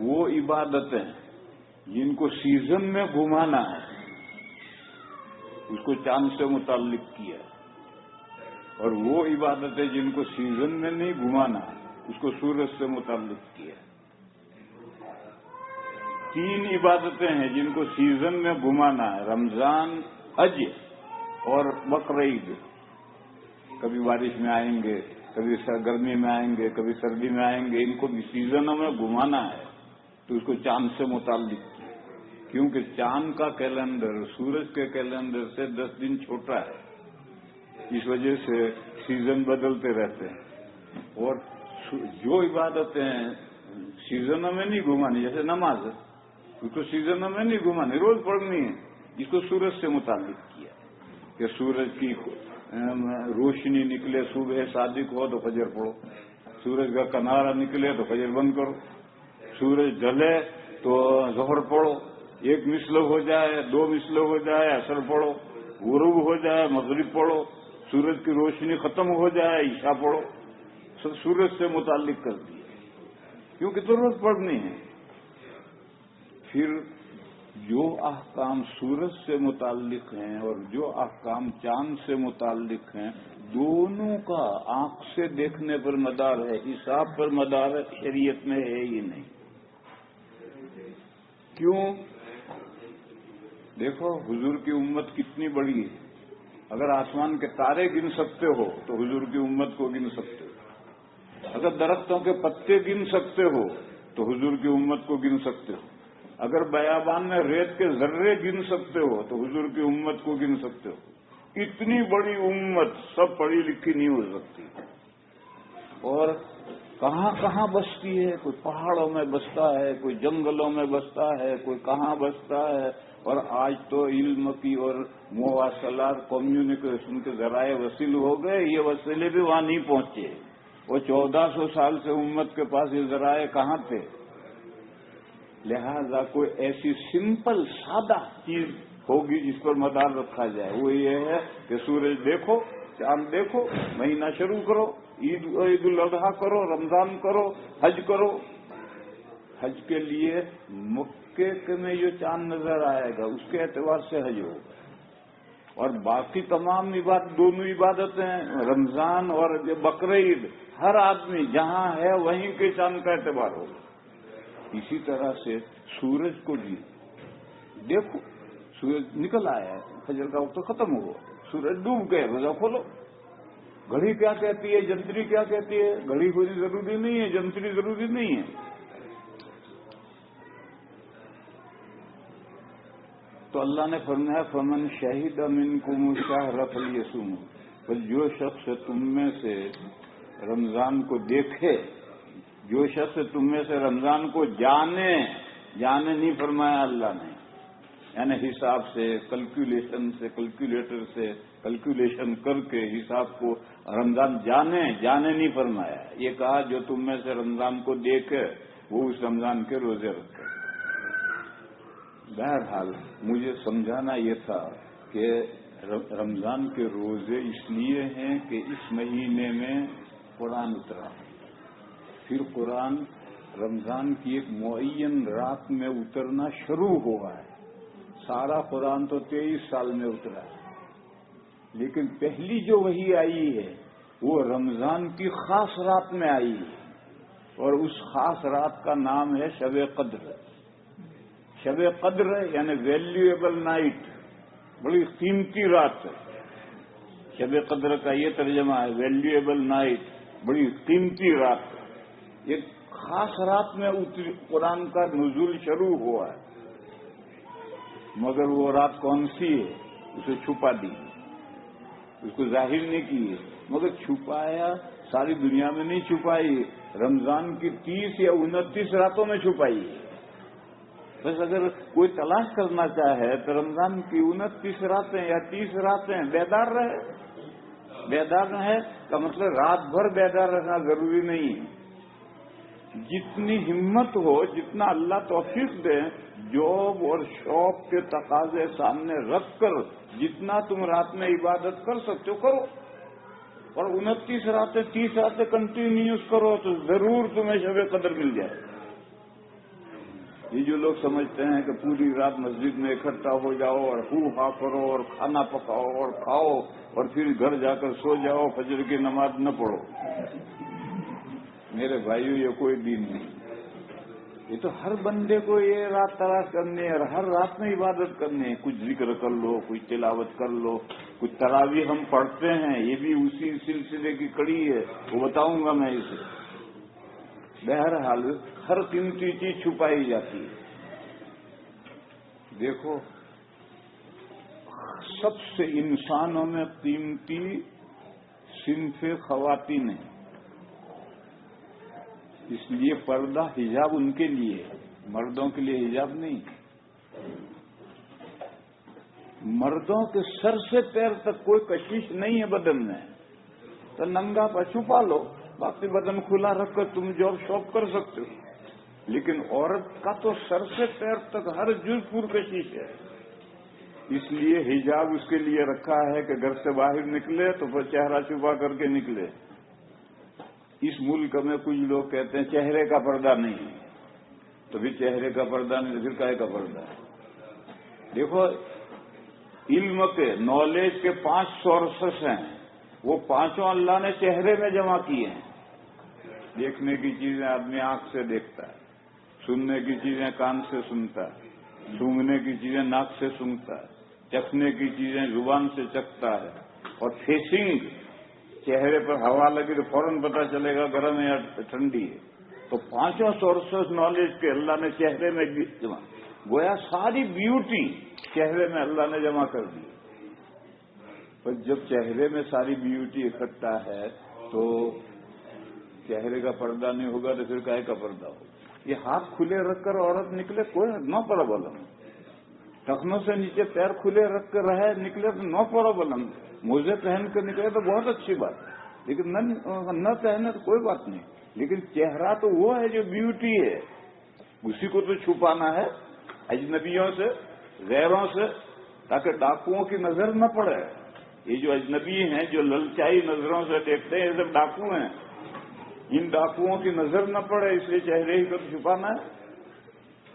وہ عبادتیں جن کو سیزن میں گھمانا ہے اس کو چاند سے متعلق کیا، اور وہ عبادتیں جن کو سیزن میں نہیں گھمانا اس کو سورج سے متعلق کیا. 3 عبادتیں ہیں جن کو سیزن میں گھمانا ہے، رمضان، حج اور بقرعید. کبھی بارش میں آئیں گے، کبھی گرمی میں آئیں گے، کبھی سردی میں آئیں گے. ان کو بھی سیزنوں میں گھمانا ہے تو اس کو چاند سے متعلق کیا، کیونکہ چاند کا کیلنڈر سورج کے کیلنڈر سے 10 دن چھوٹا ہے. اس وجہ سے سیزن بدلتے رہتے ہیں. اور جو عبادتیں سیزنوں میں نہیں گھمانی، جیسے نماز ہے، اس کو سیزنوں میں نہیں گھمانی، روز پڑھنی ہے. اس کو سورج سے متعلق کیا کہ سورج کی روشنی نکلے، صبح صادق ہو تو فجر پڑھو، سورج کا کنارہ نکلے تو فجر بند کرو، سورج ڈھلے تو ظہر پڑھو، 1 مثل ہو جائے، 2 مثل ہو جائے عصر پڑھو، غروب ہو جائے مغرب پڑھو، سورج کی روشنی ختم ہو جائے عشاء پڑھو. سب سورج سے متعلق کر دیا کیونکہ تو روز پڑھنی ہے. پھر جو احکام سورج سے متعلق ہیں اور جو احکام چاند سے متعلق ہیں، دونوں کا آنکھ سے دیکھنے پر مدار ہے، حساب پر مدار ہے. شریعت میں ہے ہی نہیں. کیوں؟ دیکھو حضور کی امت کتنی بڑی ہے. اگر آسمان کے تارے گن سکتے ہو تو حضور کی امت کو گن سکتے ہو. اگر درختوں کے پتے گن سکتے ہو تو حضور کی امت کو گن سکتے ہو. اگر بیابان میں ریت کے ذرے گن سکتے ہو تو حضور کی امت کو گن سکتے ہو. اتنی بڑی امت سب پڑھی لکھی نہیں ہو سکتی. اور کہاں کہاں بستی ہے، کوئی پہاڑوں میں بستا ہے، کوئی جنگلوں میں بستا ہے، کوئی کہاں بستا ہے. اور آج تو علم کی اور مواصلات کمیونیکیشن کے ذرائع وسیل ہو گئے، یہ وسیلے بھی وہاں نہیں پہنچے. وہ 1400 سال سے امت کے پاس یہ ذرائع کہاں تھے؟ لہذا کوئی ایسی سمپل سادہ چیز ہوگی جس پر مدار رکھا جائے، وہ یہ ہے کہ سورج دیکھو، چاند دیکھو، مہینہ شروع کرو، عید الاضحیٰ کرو، رمضان کرو، حج کرو. حج کے لیے مکے میں جو چاند نظر آئے گا اس کے اعتبار سے حج ہوگا. اور باقی تمام دونوں عبادتیں رمضان اور بقرعید ہر آدمی جہاں ہے وہیں کے چاند کا اعتبار ہوگا. اسی طرح سے سورج کو بھی دیکھو، سورج نکل آیا ہے، فجر کا وقت ختم ہوا، سورج ڈوب گئے، روزہ کھولو. گھڑی کیا کہتی ہے، جنتری کیا کہتی ہے؟ گھڑی کوئی ضروری نہیں ہے، جنتری ضروری نہیں ہے. تو اللہ نے فرمایا فمن شہد منکم الشہر فلیصوم، بس جو شخص تم میں سے رمضان کو دیکھے، جو شخص تم میں سے رمضان کو جانے نہیں فرمایا اللہ نے، یعنی حساب سے، کیلکولیشن سے، کیلکولیٹر سے کیلکولیشن کر کے حساب کو رمضان جانے نہیں فرمایا. یہ کہا جو تم میں سے رمضان کو دیکھے وہ اس رمضان کے روزے رکھے. بہرحال مجھے سمجھانا یہ تھا کہ رمضان کے روزے اس لیے ہیں کہ اس مہینے میں قرآن اترا، پھر قرآن رمضان کی ایک معین رات میں اترنا شروع ہوا ہے. سارا قرآن تو 23 سال میں اترا ہے، لیکن پہلی جو وحی آئی ہے وہ رمضان کی خاص رات میں آئی ہے، اور اس خاص رات کا نام ہے شب قدر. شب قدر یعنی ویلیویبل نائٹ، بڑی قیمتی رات ہے. شب قدر کا یہ ترجمہ ہے، ویلیویبل نائٹ، بڑی قیمتی رات. ایک خاص رات میں قرآن کا نزول شروع ہوا ہے، مگر وہ رات کون سی ہے؟ اسے چھپا دی، اس کو ظاہر نہیں کی ہے، مگر چھپایا ساری دنیا میں نہیں چھپائی، رمضان کی 30 یا 29 راتوں میں چھپائی. بس اگر کوئی تلاش کرنا چاہے تو رمضان کی 29 راتیں یا 30 راتیں بیدار رہے. بیدار رہے کا مطلب رات بھر بیدار رہنا ضروری نہیں ہے. جتنی ہمت ہو، جتنا اللہ توفیق دے، جوب اور شوق کے تقاضے سامنے رکھ کر جتنا تم رات میں عبادت کر سکتے ہو کرو، اور 29 راتیں 30 راتیں کنٹینیوس کرو تو ضرور تمہیں شب قدر مل جائے. یہ جو لوگ سمجھتے ہیں کہ پوری رات مسجد میں اکٹھا ہو جاؤ اور ہو ہا کرو اور کھانا پکاؤ اور کھاؤ اور پھر گھر جا کر سو جاؤ، فجر کی نماز نہ پڑھو، میرے بھائیو یہ کوئی دین نہیں. یہ تو ہر بندے کو یہ رات تلاش کرنی ہے اور ہر رات میں عبادت کرنی ہے. کچھ ذکر کر لو، کچھ تلاوت کر لو، کچھ تراویح ہم پڑھتے ہیں، یہ بھی اسی سلسلے کی کڑی ہے، وہ بتاؤں گا میں اسے. بہرحال ہر قیمتی چیز چھپائی جاتی ہے. دیکھو، سب سے انسانوں میں قیمتی صنف خواتین ہیں، اس لیے پردہ حجاب ان کے لیے، مردوں کے لیے حجاب نہیں. مردوں کے سر سے پیر تک کوئی کشش نہیں ہے بدن میں، تو ننگا پا چھپا لو، باقی بدن کھلا رکھ کر تم جاب شاپ کر سکتے ہو. لیکن عورت کا تو سر سے پیر تک ہر جز پر کشش ہے، اس لیے حجاب اس کے لیے رکھا ہے کہ گھر سے باہر نکلے تو پھر چہرہ چھپا کر کے نکلے. اس ملک میں کچھ لوگ کہتے ہیں چہرے کا پردہ نہیں، تو بھی چہرے کا پردہ نہیں تو پھر کاہے کا پردہ ہے؟ دیکھو، علم کے، نالج کے 5 سورسز ہیں، وہ 5 اللہ نے چہرے میں جمع کیے ہیں. دیکھنے کی چیزیں آدمی آنکھ سے دیکھتا ہے، سننے کی چیزیں کان سے سنتا ہے، سونگھنے کی چیزیں ناک سے سونگھتا ہے، چکھنے کی چیزیں زبان سے چکھتا ہے، اور فیسنگ، چہرے پر ہوا لگی تو فوراً پتہ چلے گا گرم ہے یا ٹھنڈی ہے. تو 5 سورسز نالج کے اللہ نے چہرے میں جمع، گویا ساری بیوٹی چہرے میں اللہ نے جمع کر دی. پر جب چہرے میں ساری بیوٹی اکٹھا ہے تو چہرے کا پردہ نہیں ہوگا تو پھر کاہے کا پردہ ہوگا؟ یہ ہاتھ کھلے رکھ کر عورت نکلے کوئی نو پرابلم، ٹخنوں سے نیچے پیر کھلے رکھ کر رہے نکلے تو نو پرابلم، موزے پہن کر نکلے تو بہت اچھی بات، لیکن نہ پہنے تو کوئی بات نہیں. لیکن چہرہ تو وہ ہے جو بیوٹی ہے، اسی کو تو چھپانا ہے اجنبیوں سے، غیروں سے، تاکہ ڈاکوؤں کی نظر نہ پڑے. یہ جو اجنبی ہیں جو للچائی نظروں سے دیکھتے ہیں، یہ سب ڈاکو ہیں، ان ڈاکوؤں کی نظر نہ پڑے اس لیے چہرے ہی کو چھپانا ہے.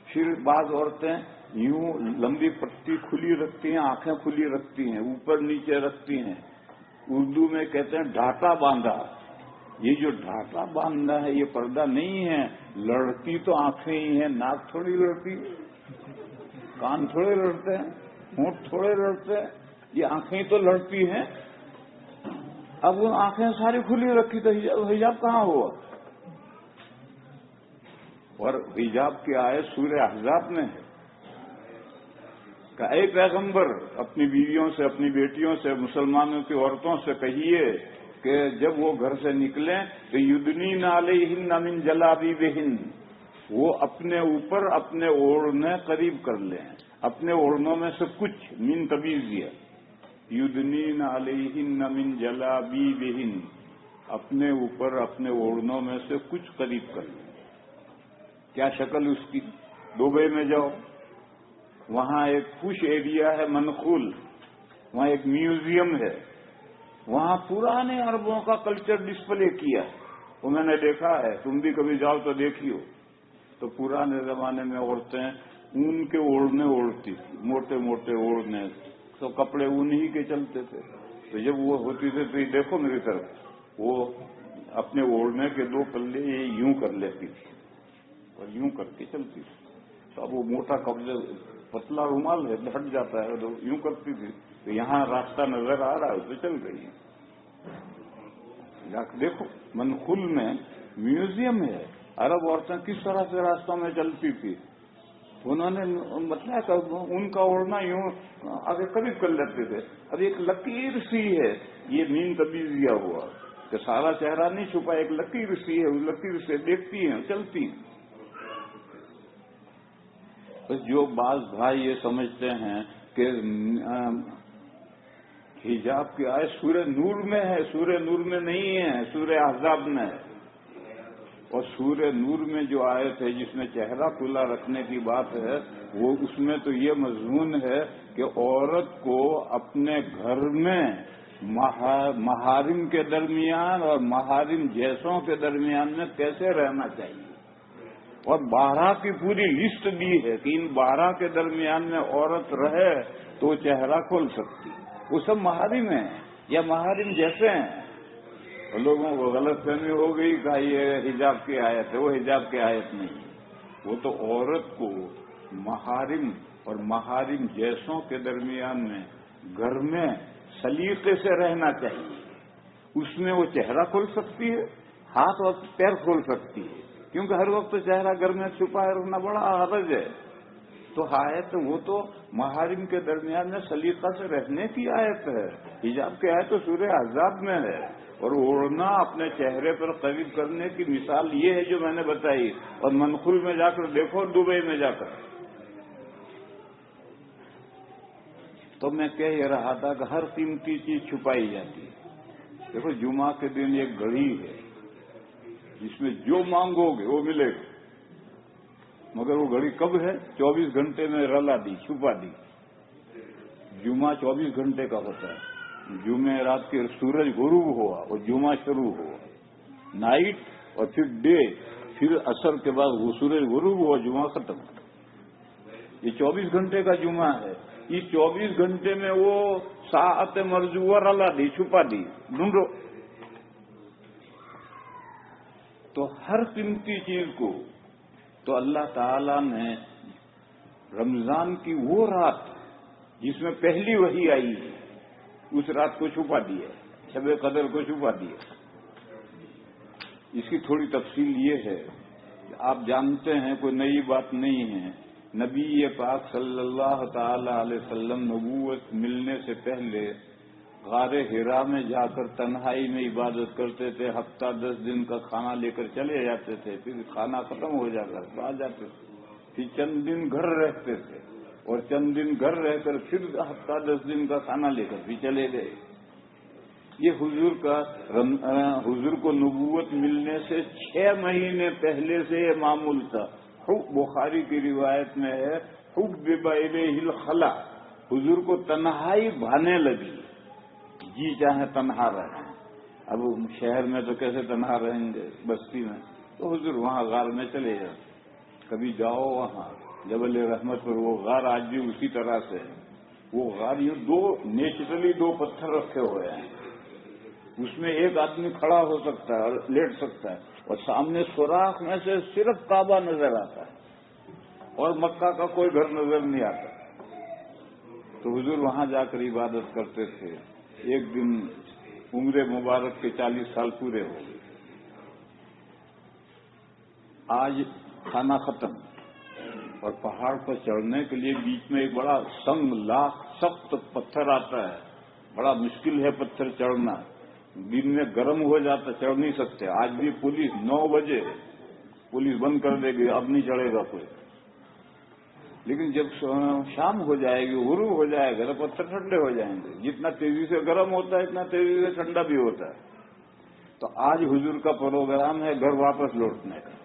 پھر بعض عورتیں یوں لمبی پٹی کھلی رکھتی ہیں، آنکھیں کھلی رکھتی ہیں، اوپر نیچے رکھتی ہیں. اردو میں کہتے ہیں ڈھاٹا باندھا. یہ جو ڈھاٹا باندھنا ہے یہ پردہ نہیں ہے. لڑتی تو آنکھیں ہی ہیں، ناک تھوڑی لڑتی، کان تھوڑے لڑتے ہیں، ہونٹ تھوڑے لڑتے ہیں، یہ آنکھیں ہی تو لڑتی ہیں. اب وہ آنکھیں ساری کھلی رکھی تو حجاب کہاں ہوا؟ اور حجاب کی آیت سورہ احزاب میں ہے کہ اے پیغمبر اپنی بیویوں سے، اپنی بیٹیوں سے، مسلمانوں کی عورتوں سے کہیے کہ جب وہ گھر سے نکلیں تو یدنین علیہن من جلابیبہن، وہ اپنے اوپر اپنے اوڑھنے قریب کر لیں، اپنے اوڑھنوں میں سے کچھ، من تبیزیہ، یدنین علیہن من جلابیبہن، اپنے اوپر اپنے اوڑھنوں میں سے کچھ قریب کر لیں. کیا شکل اس کی؟ دبئی میں جاؤ، وہاں ایک خوش ایریا ہے منخول، وہاں ایک میوزیم ہے، وہاں پرانے عربوں کا کلچر ڈسپلے کیا. وہ میں نے دیکھا ہے، تم بھی کبھی جاؤ تو دیکھیو. تو پرانے زمانے میں عورتیں اون کے اوڑھنے اوڑھتی تھی، موٹے موٹے اوڑھنے، تو کپڑے اون ہی کے چلتے تھے. تو جب وہ ہوتی تھی تو یہ دیکھو میری طرف، وہ اپنے اوڑھنے کے دو پلے یوں کر لیتی تھی اور یوں کر کے چلتی تھی. تو اب وہ موٹا قبضے، پتلا رومال ہے، ہٹ جاتا ہے، تو یوں کرتی تھی. تو یہاں راستہ نظر آ رہا ہے تو چل رہی ہے. جا کے دیکھو، منخول میں میوزیم ہے. عرب عورتیں کس طرح سے راستوں میں چلتی تھی. انہوں نے مطلب کہ ان کا اوڑھنا یوں آگے قریب کر لیتے تھے. اب ایک لکیر سی ہے، یہ مین تبیزیہ ہوا کہ سارا چہرہ نہیں چھپا، ایک لکیر سی ہے، اس لکیر سے دیکھتی ہیں، چلتی ہیں. جو بعض بھائی یہ سمجھتے ہیں کہ حجاب کی آیت سورہ نور میں ہے، سورہ نور میں نہیں ہے، سورہ احزاب میں ہے. اور سورہ نور میں جو آیت ہے جس میں چہرہ کھلا رکھنے کی بات ہے، وہ اس میں تو یہ مضمون ہے کہ عورت کو اپنے گھر میں محارم کے درمیان اور محارم جیسوں کے درمیان میں کیسے رہنا چاہیے. اور 12 کی پوری لسٹ دی ہے کہ ان 12 کے درمیان میں عورت رہے تو وہ چہرہ کھول سکتی. وہ سب محارم ہیں یا محارم جیسے ہیں. لوگوں کو غلط فہمی ہو گئی کہ یہ حجاب کی آیت ہے، وہ حجاب کی آیت نہیں ہے. وہ تو عورت کو محارم اور محارم جیسوں کے درمیان میں گھر میں سلیقے سے رہنا چاہیے. اس میں وہ چہرہ کھول سکتی ہے، ہاتھ اور پیر کھول سکتی ہے، کیونکہ ہر وقت چہرہ گھر میں چھپا رکھنا بڑا حرج ہے. تو آیت وہ تو محارم کے درمیان میں سلیقہ سے رہنے کی آیت ہے. حجاب کی آیت تو سورہ احزاب میں ہے. اور اوڑھنا اپنے چہرے پر قریب کرنے کی مثال یہ ہے جو میں نے بتائی. اور منخول میں جا کر دیکھو، دبئی میں جا کر. تو میں کہہ یہ رہا تھا کہ ہر قیمتی چیز چھپائی جاتی ہے. دیکھو جمعہ کے دن ایک گھڑی ہے جس میں جو مانگو گے وہ ملے گا، مگر وہ گھڑی کب ہے؟ 24 گھنٹے میں رلا دی، چھپا دی. جمعہ 24 گھنٹے کا ہوتا ہے. جمعہ رات کے سورج غروب ہوا اور جمعہ شروع ہوا، نائٹ اور پھر ڈے، پھر عصر کے بعد وہ سورج غروب ہوا، جمعہ ختم. یہ 24 گھنٹے کا جمعہ ہے. اس 24 گھنٹے میں وہ ساعت مرجوہ رلا دی، چھپا دی، ڈھونڈو. تو ہر قیمتی چیز کو تو اللہ تعالی نے رمضان کی وہ رات جس میں پہلی وحی آئی ہے اس رات کو چھپا دیا، شب قدر کو چھپا دیا. اس کی تھوڑی تفصیل یہ ہے کہ آپ جانتے ہیں، کوئی نئی بات نہیں ہے. نبی پاک صلی اللہ تعالی علیہ وسلم نبوت ملنے سے پہلے غار حرا میں جا کر تنہائی میں عبادت کرتے تھے. ہفتہ 10 دن کا کھانا لے کر چلے جاتے تھے، پھر کھانا ختم ہو جاتا تو آ جاتے تھے. پھر چند دن گھر رہتے تھے اور چند دن گھر رہ کر پھر ہفتہ 10 دن کا کھانا لے کر بھی چلے گئے. یہ حضور کو نبوت ملنے سے 6 مہینے پہلے سے یہ معمول تھا. بخاری کی روایت میں ہے حبب الیہ الخلا، حضور کو تنہائی بھانے لگی، جی چاہے تنہا رہیں. اب شہر میں تو کیسے تنہا رہیں گے، بستی میں. تو حضور وہاں غار میں چلے جاتے. کبھی جاؤ وہاں جبل رحمت پر وہ غار آج بھی اسی طرح سے ہے. وہ غار یہ نیچرلی دو پتھر رکھے ہوئے ہیں. اس میں ایک آدمی کھڑا ہو سکتا ہے اور لیٹ سکتا ہے, اور سامنے سوراخ میں سے صرف کعبہ نظر آتا ہے اور مکہ کا کوئی گھر نظر نہیں آتا. تو حضور وہاں جا کر عبادت کرتے تھے. ایک دن عمر مبارک کے 40 سال پورے ہو گئے. آج کھانا ختم اور پہاڑ پر چڑھنے کے لیے بیچ میں ایک بڑا سنگ لاکھ سخت پتھر آتا ہے. بڑا مشکل ہے پتھر چڑھنا. دن میں گرم ہو جاتا, چڑھ نہیں سکتے. آج بھی پولیس 9 بجے پولیس بند کر دے گی, اب نہیں چڑھے گا کوئی. لیکن جب شام ہو جائے گی, غروب ہو جائے گا, تو پتھر ٹھنڈے ہو جائیں گے. جتنا تیزی سے گرم ہوتا ہے اتنا تیزی سے ٹھنڈا بھی ہوتا ہے. تو آج حضور کا پروگرام ہے گھر واپس لوٹنے کا.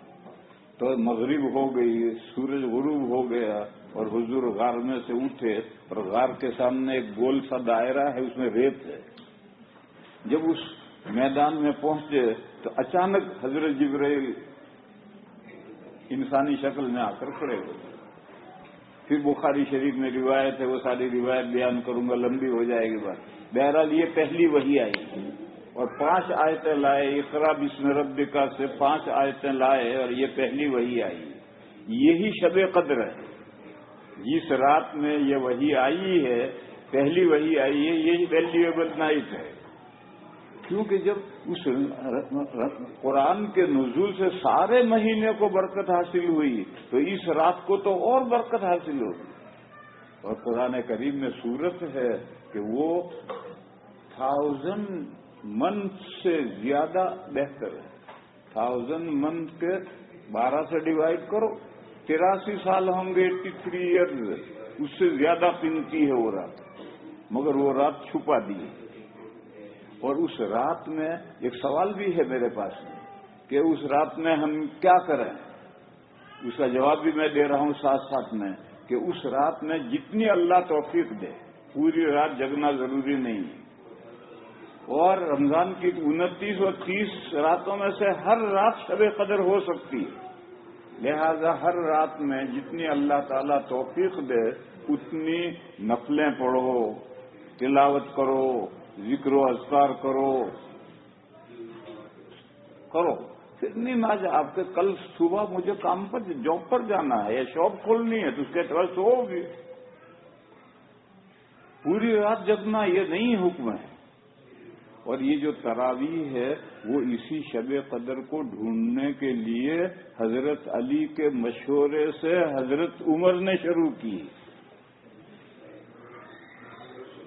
تو مغرب ہو گئی, سورج غروب ہو گیا اور حضور غار میں سے اٹھے, اور غار کے سامنے ایک گول سا دائرہ ہے, اس میں ریت ہے. جب اس میدان میں پہنچے تو اچانک حضرت جبرائیل انسانی شکل میں آ کر کھڑے ہو گئے. پھر بخاری شریف میں روایت ہے, وہ ساری روایت بیان کروں گا, لمبی ہو جائے گی بات. بہرحال یہ پہلی وحی آئی اور 5 آیتیں لائے. اقرا بسم ربک سے 5 آیتیں لائے اور یہ پہلی وحی آئی. یہی شب قدر ہے. جس رات میں یہ وحی آئی ہے, پہلی وحی آئی ہے, یہ ویلیویبل نائٹ ہے. کیونکہ جب اس قرآن کے نزول سے سارے مہینے کو برکت حاصل ہوئی تو اس رات کو تو اور برکت حاصل ہوگی. اور قرآن کریم میں صورت ہے کہ وہ 1000 منتھ سے زیادہ بہتر ہے. 1000 منتھ کے 12 سے ڈیوائڈ کرو, 83 سال ہوں گے, 83 ایئرز. اس سے زیادہ قیمتی ہے وہ رات, مگر وہ رات چھپا دی. اور اس رات میں ایک سوال بھی ہے میرے پاس کہ اس رات میں ہم کیا کریں. اس کا جواب بھی میں دے رہا ہوں ساتھ ساتھ میں کہ اس رات میں جتنی اللہ توفیق دے, پوری رات جگنا ضروری نہیں ہے. اور رمضان کی 29 اور 30 راتوں میں سے ہر رات شب قدر ہو سکتی ہے. لہذا ہر رات میں جتنی اللہ تعالیٰ توفیق دے اتنی نفلیں پڑھو, تلاوت کرو, ذکر و اذکار کرو. اتنی ناج آپ کے کل صبح مجھے کام پر جاب پر جانا ہے یا شاپ کھولنی ہے تو اس کے تحت سو ہوگی. پوری رات جگنا یہ نہیں حکم ہے. اور یہ جو تراویح ہے وہ اسی شب قدر کو ڈھونڈنے کے لیے حضرت علی کے مشورے سے حضرت عمر نے شروع کی.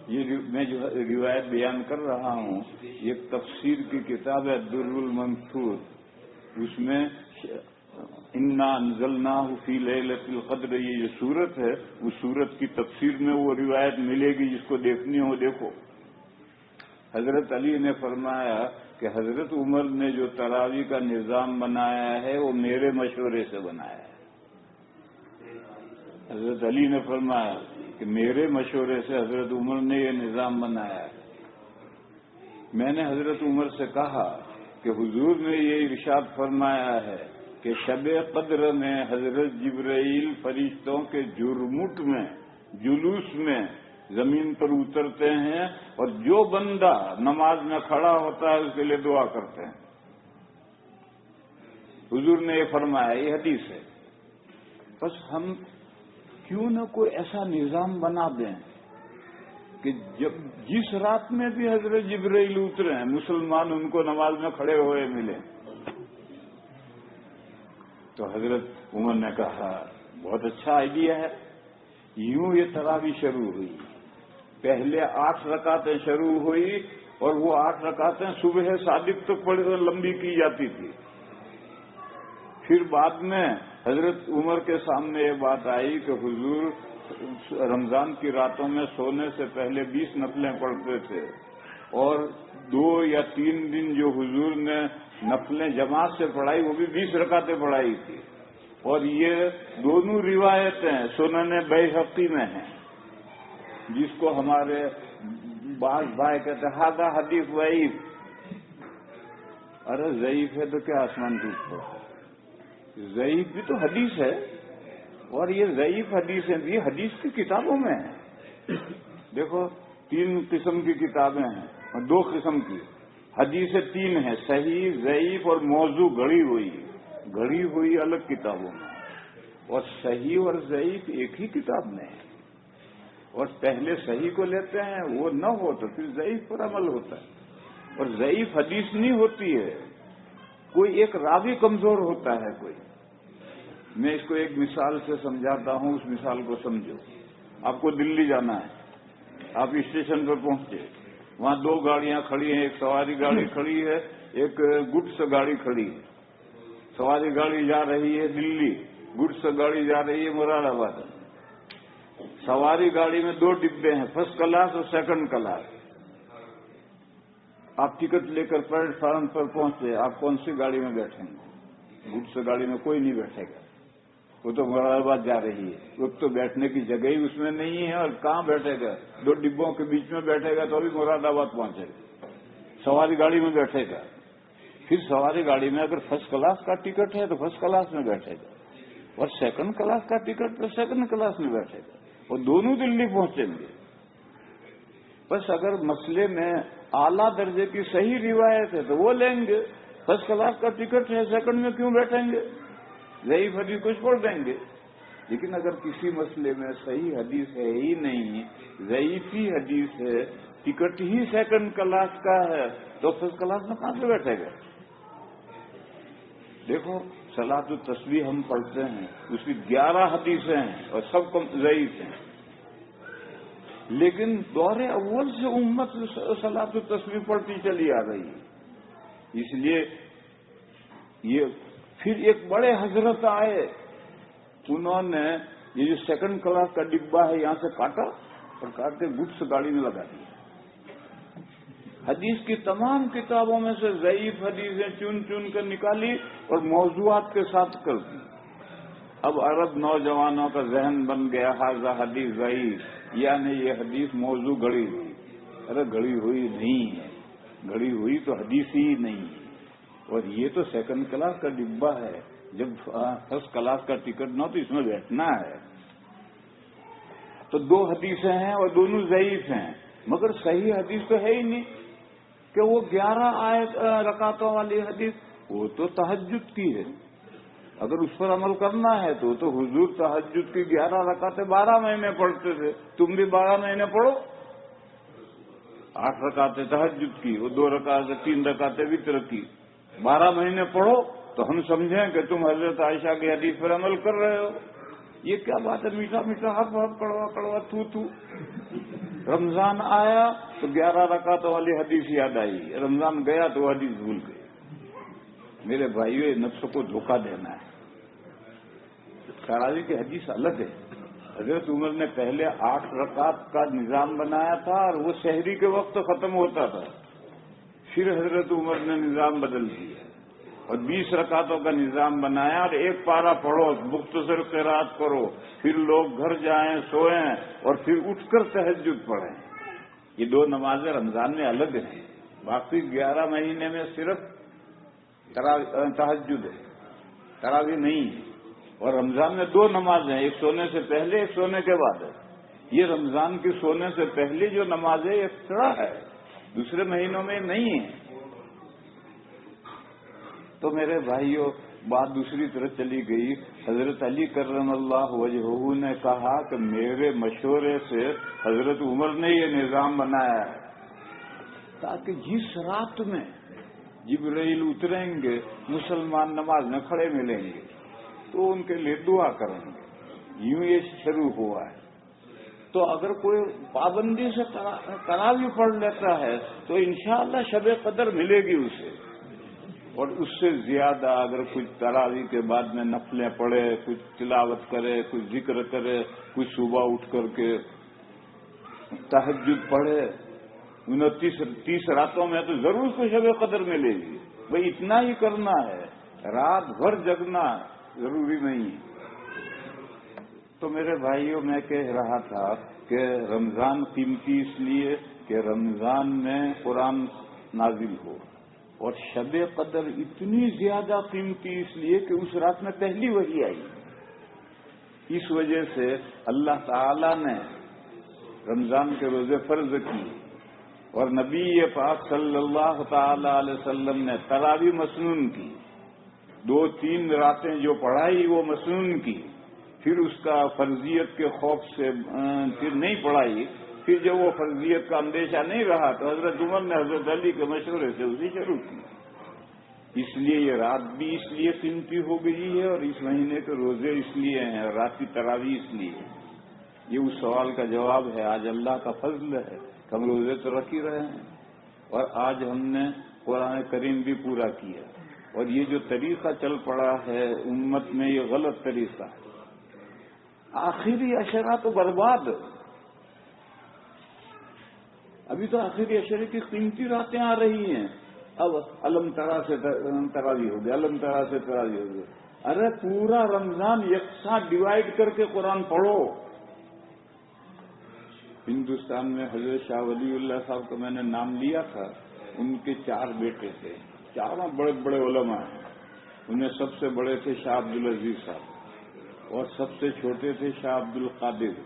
یہ میں جو روایت بیان کر رہا ہوں یہ تفسیر کی کتاب ہے در المنثور. اس میں انا انزلناہ فی لیلۃ القدر یہ جو سورت ہے اس سورت کی تفسیر میں وہ روایت ملے گی. جس کو دیکھنی ہو دیکھو. حضرت علی نے فرمایا کہ حضرت عمر نے جو تراویح کا نظام بنایا ہے وہ میرے مشورے سے بنایا ہے. حضرت علی نے فرمایا کہ میرے مشورے سے حضرت عمر نے یہ نظام بنایا ہے. میں نے حضرت عمر سے کہا کہ حضور نے یہ ارشاد فرمایا ہے کہ شب قدر میں حضرت جبرائیل فرشتوں کے جرمٹ میں جلوس میں زمین پر اترتے ہیں اور جو بندہ نماز میں کھڑا ہوتا ہے اس کے لیے دعا کرتے ہیں. حضور نے یہ فرمایا, یہ حدیث ہے. بس ہم کیوں نہ کوئی ایسا نظام بنا دیں کہ جس رات میں بھی حضرت جبرائیل اترے ہیں مسلمان ان کو نماز میں کھڑے ہوئے ملیں. تو حضرت عمر نے کہا بہت اچھا آئیڈیا ہے. یوں یہ تراویح شروع ہوئی. پہلے 8 رکعتیں شروع ہوئی اور وہ 8 رکعتیں صبح صادق تک پڑھ لمبی کی جاتی تھی. پھر بعد میں حضرت عمر کے سامنے یہ بات آئی کہ حضور رمضان کی راتوں میں سونے سے پہلے 20 نفلیں پڑھتے تھے اور 2 یا 3 دن جو حضور نے نفلیں جماعت سے پڑھائی وہ بھی 20 رکعتیں پڑھائی تھی. اور یہ دونوں روایتیں سنن بیہقی میں ہیں جس کو ہمارے بعض بھائی کہتے ہیں ہاں حدیث ضعیف. ارے ضعیف ہے تو کیا آسمان ٹوٹ پڑا. ضعیف بھی تو حدیث ہے. اور یہ ضعیف حدیثیں بھی حدیث کی کتابوں میں ہیں. دیکھو 3 قسم کی کتابیں ہیں اور 2 قسم کی حدیثیں 3 ہیں، صحیح، ضعیف اور موضوع گڑھی ہوئی الگ کتابوں میں، اور صحیح اور ضعیف ایک ہی کتاب میں ہے. اور پہلے صحیح کو لیتے ہیں، وہ نہ ہو تو پھر ضعیف پر عمل ہوتا ہے. اور ضعیف حدیث نہیں ہوتی ہے، کوئی ایک راوی کمزور ہوتا ہے کوئی. میں اس کو ایک مثال سے سمجھاتا ہوں، اس مثال کو سمجھو. آپ کو دلی جانا ہے، آپ اسٹیشن پر پہنچے، وہاں 2 گاڑیاں کھڑی ہیں، ایک سواری گاڑی کھڑی ہے، ایک گڈس گاڑی کھڑی ہے. سواری گاڑی جا رہی ہے دلی، گڈس گاڑی جا رہی ہے مراد آباد. سواری گاڑی میں 2 ڈبے ہیں، فرسٹ کلاس اور سیکنڈ کلاس. آپ ٹکٹ لے کر پلیٹ فارم پر پہنچے، آپ کون سی گاڑی میں بیٹھیں گے؟ گڈس گاڑی میں کوئی نہیں بیٹھے گا، وہ تو مراد آباد جا رہی ہے. ایک تو بیٹھنے کی جگہ ہی اس میں نہیں ہے، اور کہاں بیٹھے گا؟ 2 ڈبوں کے بیچ میں بیٹھے گا تو بھی مراد آباد پہنچے گا. سواری گاڑی میں بیٹھے گا، پھر سواری گاڑی میں اگر فرسٹ کلاس کا ٹکٹ ہے تو فرسٹ کلاس میں بیٹھے گا، اور سیکنڈ کلاس کا ٹکٹ تو سیکنڈ کلاس میں بیٹھے گا، اور دونوں دلی پہنچیں گے. بس اگر مسئلے میں اعلیٰ درجے کی صحیح روایت ہے تو وہ لیں گے. فرسٹ کلاس کا ٹکٹ ہے، سیکنڈ میں کیوں بیٹھیں گے؟ ضعیف حدیث کچھ پڑھ دیں گے. لیکن اگر کسی مسئلے میں صحیح حدیث ہے ہی نہیں، ضعیف ہی حدیث ہے، ٹکٹ ہی سیکنڈ کلاس کا ہے، تو فرسٹ کلاس میں کہاں سے بیٹھے گا؟ دیکھو صلاۃ التسبیح ہم پڑھتے ہیں، اس کی 11 حدیثیں ہیں اور سب ضعیف ہیں. لیکن دور اول سے امت صلاۃ التسبیح پڑھتی چلی آ رہی ہے. اس لیے یہ پھر ایک بڑے حضرت آئے، انہوں نے یہ جو سیکنڈ کلاس کا ڈبہ ہے یہاں سے کاٹا اور کاٹ کے گڈس گاڑی میں لگا دیا. حدیث کی تمام کتابوں میں سے ضعیف حدیثیں چن کر نکالی اور موضوعات کے ساتھ کر دی. اب عرب نوجوانوں کا ذہن بن گیا حاضہ حدیث ضعیف، یعنی یہ حدیث موضوع گڑی ہوئی. ارے گڑی ہوئی نہیں ہے، گڑی ہوئی تو حدیث ہی نہیں ہے. اور یہ تو سیکنڈ کلاس کا ڈبہ ہے، جب فرسٹ کلاس کا ٹکٹ نہ ہو تو اس میں بیٹھنا ہے. تو 2 حدیثیں ہیں اور دونوں ضعیف ہیں، مگر صحیح حدیث تو ہے ہی نہیں کہ وہ 11 رکعتوں والی حدیث، وہ تو تہجد کی ہے. اگر اس پر عمل کرنا ہے تو حضور تہجد کی 11 رکعتیں 12 مہینے پڑھتے تھے. تم بھی 12 مہینے پڑھو. 8 رکعتیں تہجد کی اور 2 رکعتیں 3 رکعتیں وتر کی، 12 مہینے پڑھو تو ہم سمجھیں کہ تم حضرت عائشہ کی حدیث پر عمل کر رہے ہو. یہ کیا بات ہے؟ میٹھا میٹھا ہف ہف کڑوا کڑوا تو. رمضان آیا تو 11 رکعتوں والی حدیث یاد آئی، رمضان گیا تو وہ حدیث بھول گئی. میرے بھائیو، نفس کو دھوکہ دینا ہے. تراویح کی حدیث الگ ہے. حضرت عمر نے پہلے 8 رکعت کا نظام بنایا تھا اور وہ سحری کے وقت ختم ہوتا تھا. پھر حضرت عمر نے نظام بدل دیا اور 20 رکعتوں کا نظام بنایا اور 1 پارہ پڑھو، مختصر قرات کرو، پھر لوگ گھر جائیں سوئیں اور پھر اٹھ کر تہجد پڑھیں. یہ 2 نمازیں رمضان میں الگ ہیں، باقی 11 مہینے میں صرف تہجد ہے، تراویح نہیں ہے. اور رمضان میں 2 نمازیں ہیں، ایک سونے سے پہلے، ایک سونے کے بعد ہے. یہ رمضان کی سونے سے پہلے جو نماز ہے ایکسٹرا ہے، دوسرے مہینوں میں نہیں ہے. تو میرے بھائیوں، بات دوسری طرف چلی گئی. حضرت علی کرم اللہ وجہہ نے کہا کہ میرے مشورے سے حضرت عمر نے یہ نظام بنایا ہے تاکہ جس رات میں جبرائیل اتریں گے مسلمان نماز میں کھڑے ملیں گے تو ان کے لیے دعا کریں گے. یوں یہ شروع ہوا ہے. تو اگر کوئی پابندی سے تراویح پڑھ لیتا ہے تو انشاءاللہ شب قدر ملے گی اسے. اور اس سے زیادہ اگر کچھ تراویح کے بعد میں نفلیں پڑھے، کچھ تلاوت کرے، کچھ ذکر کرے، کچھ صبح اٹھ کر کے تہجد پڑھے 29-30 راتوں میں تو ضرور اس کو شب قدر ملے گی. بھئی اتنا ہی کرنا ہے، رات بھر جگنا ضروری نہیں. تو میرے بھائیوں، میں کہہ رہا تھا کہ رمضان قیمتی اس لیے کہ رمضان میں قرآن نازل ہو، اور شب قدر اتنی زیادہ قیمتی اس لیے کہ اس رات میں پہلی وحی آئی. اس وجہ سے اللہ تعالی نے رمضان کے روزے فرض کی اور نبی پاک صلی اللہ تعالی علیہ وسلم نے تراویح مسنون کی، 2-3 راتیں جو پڑھائی وہ مسنون کی، پھر اس کا فرضیت کے خوف سے پھر نہیں پڑھائی، پھر جب وہ فرضیت کا اندیشہ نہیں رہا تو حضرت عمر نے حضرت علی کے مشورے سے اسے شروع کی۔ اس لیے یہ رات بھی اس لیے قیمتی ہو گئی ہے اور اس مہینے کے روزے اس لیے ہیں اور رات کی تراویح اس لیے ہے۔ یہ اس سوال کا جواب ہے۔ آج اللہ کا فضل ہے کہ ہم روزے تو رکھ ہی رہے ہیں اور آج ہم نے قرآن کریم بھی پورا کیا، اور یہ جو طریقہ چل پڑا ہے امت میں یہ غلط طریقہ ہے۔ آخری عشرہ تو برباد، ابھی تو آخری عشرے کی قیمتی راتیں آ رہی ہیں۔ اب علم ترا سے تراویح ہو گیا، علم ترا سے تراویح ہو گیا۔ ارے پورا رمضان یکساں ڈیوائڈ کر کے قرآن پڑھو۔ ہندوستان میں حضرت شاہ ولی اللہ صاحب کا میں نے نام لیا تھا، ان کے 4 بیٹے تھے، چاروں بڑے بڑے علماء ہیں۔ انہیں سب سے بڑے تھے شاہ عبدالعزیز صاحب اور سب سے چھوٹے تھے شاہ عبد القادر،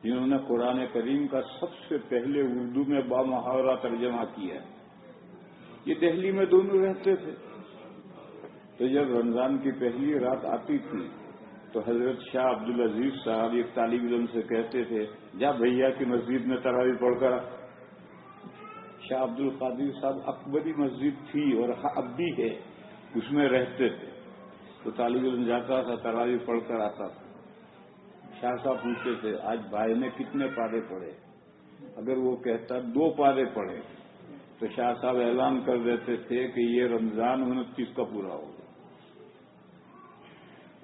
جنہوں نے قرآن کریم کا سب سے پہلے اردو میں بامحاورہ ترجمہ کیا۔ یہ دہلی میں دونوں رہتے تھے، تو جب رمضان کی پہلی رات آتی تھی تو حضرت شاہ عبدالعزیز صاحب ایک طالب علم سے کہتے تھے جا بھیا کی مسجد میں تراویح پڑھ کر۔ شاہ عبد القادر صاحب اکبری مسجد تھی اور اب بھی ہے، اس میں رہتے تھے، تو طالب علم جاتا تھا تراویح پڑھ کر آتا تھا۔ شاہ صاحب پوچھتے تھے آج بھائی نے کتنے پارے پڑھے؟ اگر وہ کہتا 2 پارے پڑھے تو شاہ صاحب اعلان کر دیتے تھے کہ یہ رمضان 29 کا پورا ہوگا،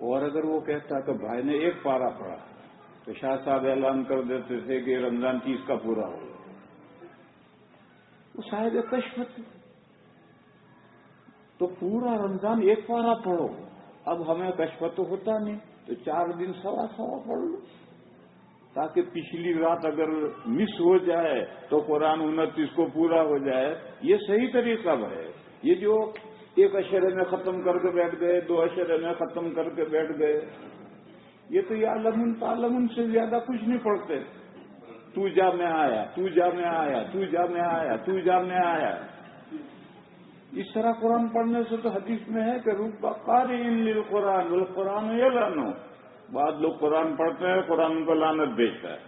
اور اگر وہ کہتا کہ بھائی نے 1 پارا پڑھا تو شاہ صاحب اعلان کر دیتے تھے کہ یہ رمضان 30 کا پورا ہوگا۔ وہ صاحب کشف تھے، تو پورا رمضان 1 پارا پڑھو۔ اب ہمیں کشف تو ہوتا نہیں، تو 4 دن سوا پڑھ لو، تاکہ پچھلی رات اگر مس ہو جائے تو قرآن 29 کو پورا ہو جائے۔ یہ صحیح طریقہ ہے۔ یہ جو 1 عشرے میں ختم کر کے بیٹھ گئے، 2 عشرے میں ختم کر کے بیٹھ گئے، یہ تو یا لمن تعلمن سے زیادہ کچھ نہیں پڑھتے۔ تو جا میں آیا، تو جا میں آیا، تو جا میں آیا، تو جا میں آیا۔ اس طرح قرآن پڑھنے سے تو حدیث میں ہے کہ رب قارئ للقرآن والقرآن یلعنہ، بعض لوگ قرآن پڑھتے ہیں، قرآن ان کو لعنت بھیجتا ہے۔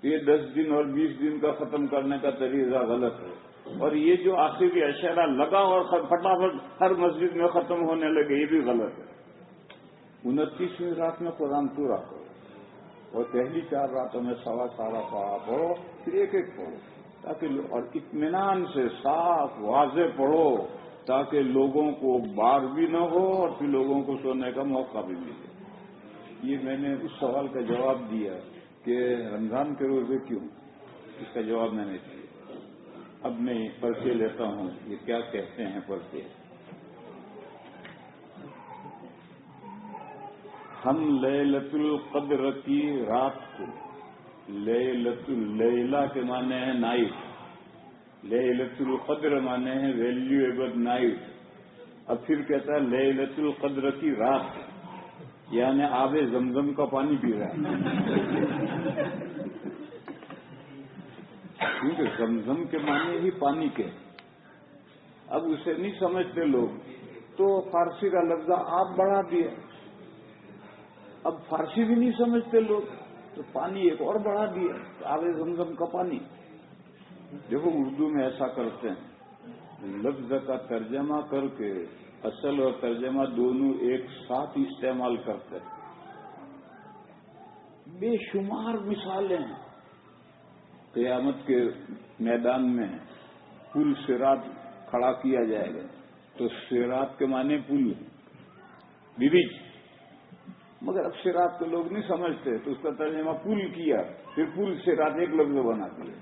یہ 10 دن اور 20 دن کا ختم کرنے کا طریقہ غلط ہے، اور یہ جو آخری عشرہ لگا اور فٹافٹ ہر مسجد میں ختم ہونے لگے، یہ بھی غلط ہے۔ 29ویں رات میں قرآن پورا کرو، اور پہلی 4 راتوں میں سوا پڑھو، پھر 1 پڑھو، تاکہ اور اطمینان سے صاف واضح پڑھو، تاکہ لوگوں کو بار بھی نہ ہو اور پھر لوگوں کو سونے کا موقع بھی ملے۔ یہ میں نے اس سوال کا جواب دیا کہ رمضان کے روزے کیوں، اس کا جواب میں نے دیا۔ اب میں پرچے لیتا ہوں، یہ کیا کہتے ہیں پرچے۔ ہم لیلۃ القدر کی رات کو، لیلہ کے معنی ہے نائٹ، لیلۃ القدر معنی ہے ویلیویبل نائٹ۔ اب پھر کہتا ہے لیلۃ القدر کی رات، یعنی آب زمزم کا پانی پی رہا ہے، کیونکہ زمزم کے معنی ہی پانی کے۔ اب اسے نہیں سمجھتے لوگ، تو فارسی کا لفظ آپ بڑھا دیا۔ اب فارسی بھی نہیں سمجھتے لوگ، تو پانی ایک اور بڑھا دیا، آب زمزم کا پانی۔ دیکھو اردو میں ایسا کرتے ہیں، لفظ کا ترجمہ کر کے اصل اور ترجمہ دونوں ایک ساتھ استعمال کرتے ہیں۔ بے شمار مثالیں ہیں۔ قیامت کے میدان میں پل صراط کھڑا کیا جائے گا، تو صراط کے معنی پل، برج، مگر اب صراط کو لوگ نہیں سمجھتے، تو اس کا ترجمہ پل کیا، پھر پل صراط ایک لفظ بنا دیا۔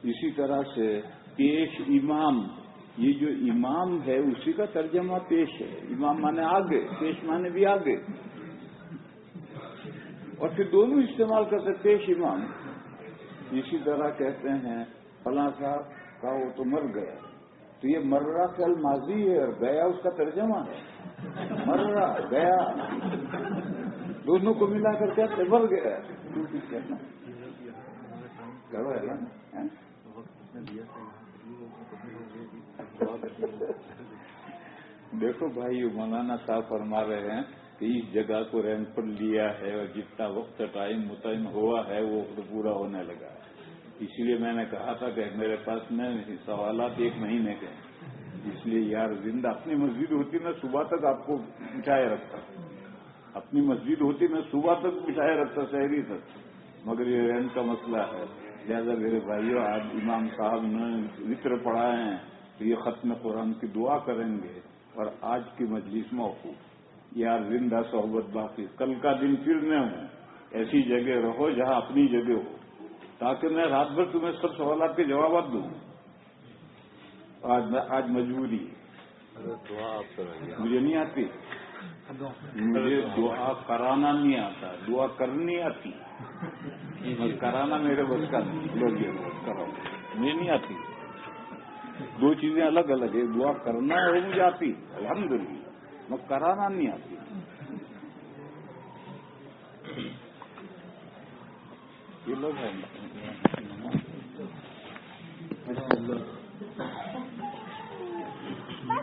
اسی طرح سے پیش امام، یہ جو امام ہے اسی کا ترجمہ پیش ہے، امام مانے آگے، پیش مانے بھی آگے، اور پھر دونوں استعمال کرتے پیش امام۔ اسی طرح کہتے ہیں فلاں صاحب کا وہ تو مر گیا، تو یہ مرہ فعل ماضی ہے اور گیا اس کا ترجمہ ہے، مرہ گیا، دونوں کو ملا کر کے بڑھ گیا کرو ہے نا. دیکھو بھائی مولانا صاحب فرما رہے ہیں کہ اس جگہ کو رینٹ پر لیا ہے اور جتنا وقت ٹائم متعین ہوا ہے وہ وقت پورا ہونے لگا ہے. اسی لیے میں نے کہا تھا کہ میرے پاس میں سوالات 1 مہینے کے ہیں. اس لیے یار زندہ اپنی مسجد ہوتی میں صبح تک آپ کو بٹھائے رکھتا. اپنی مسجد ہوتی میں صبح تک بٹھائے رکھتا شہری تک. مگر یہ رینٹ کا مسئلہ ہے. لہٰذا میرے بھائیوں آج امام صاحب نے ذکر پڑھائے ہیں تو یہ ختم قرآن کی دعا کریں گے اور آج کی مجلس موقوف. یار زندہ صحبت باقی. کل کا دن پھر نہ ہو. ایسی جگہ رہو جہاں اپنی جگہ ہو تاکہ میں رات بھر تمہیں سب سوالات کے جوابات دوں. آج مجبوری مجھے نہیں آتی. مجھے دعا کرانا نہیں آتا, دعا کرنی آتی. کرانا میرے بس کا نہیں. لوگ یہ کرو مجھے نہیں آتی. 2 چیزیں الگ الگ ہے. دعا کرنا ہے مجھے آتی الحمدللہ, میں کرانا نہیں آتی. یہ لوگ ہیں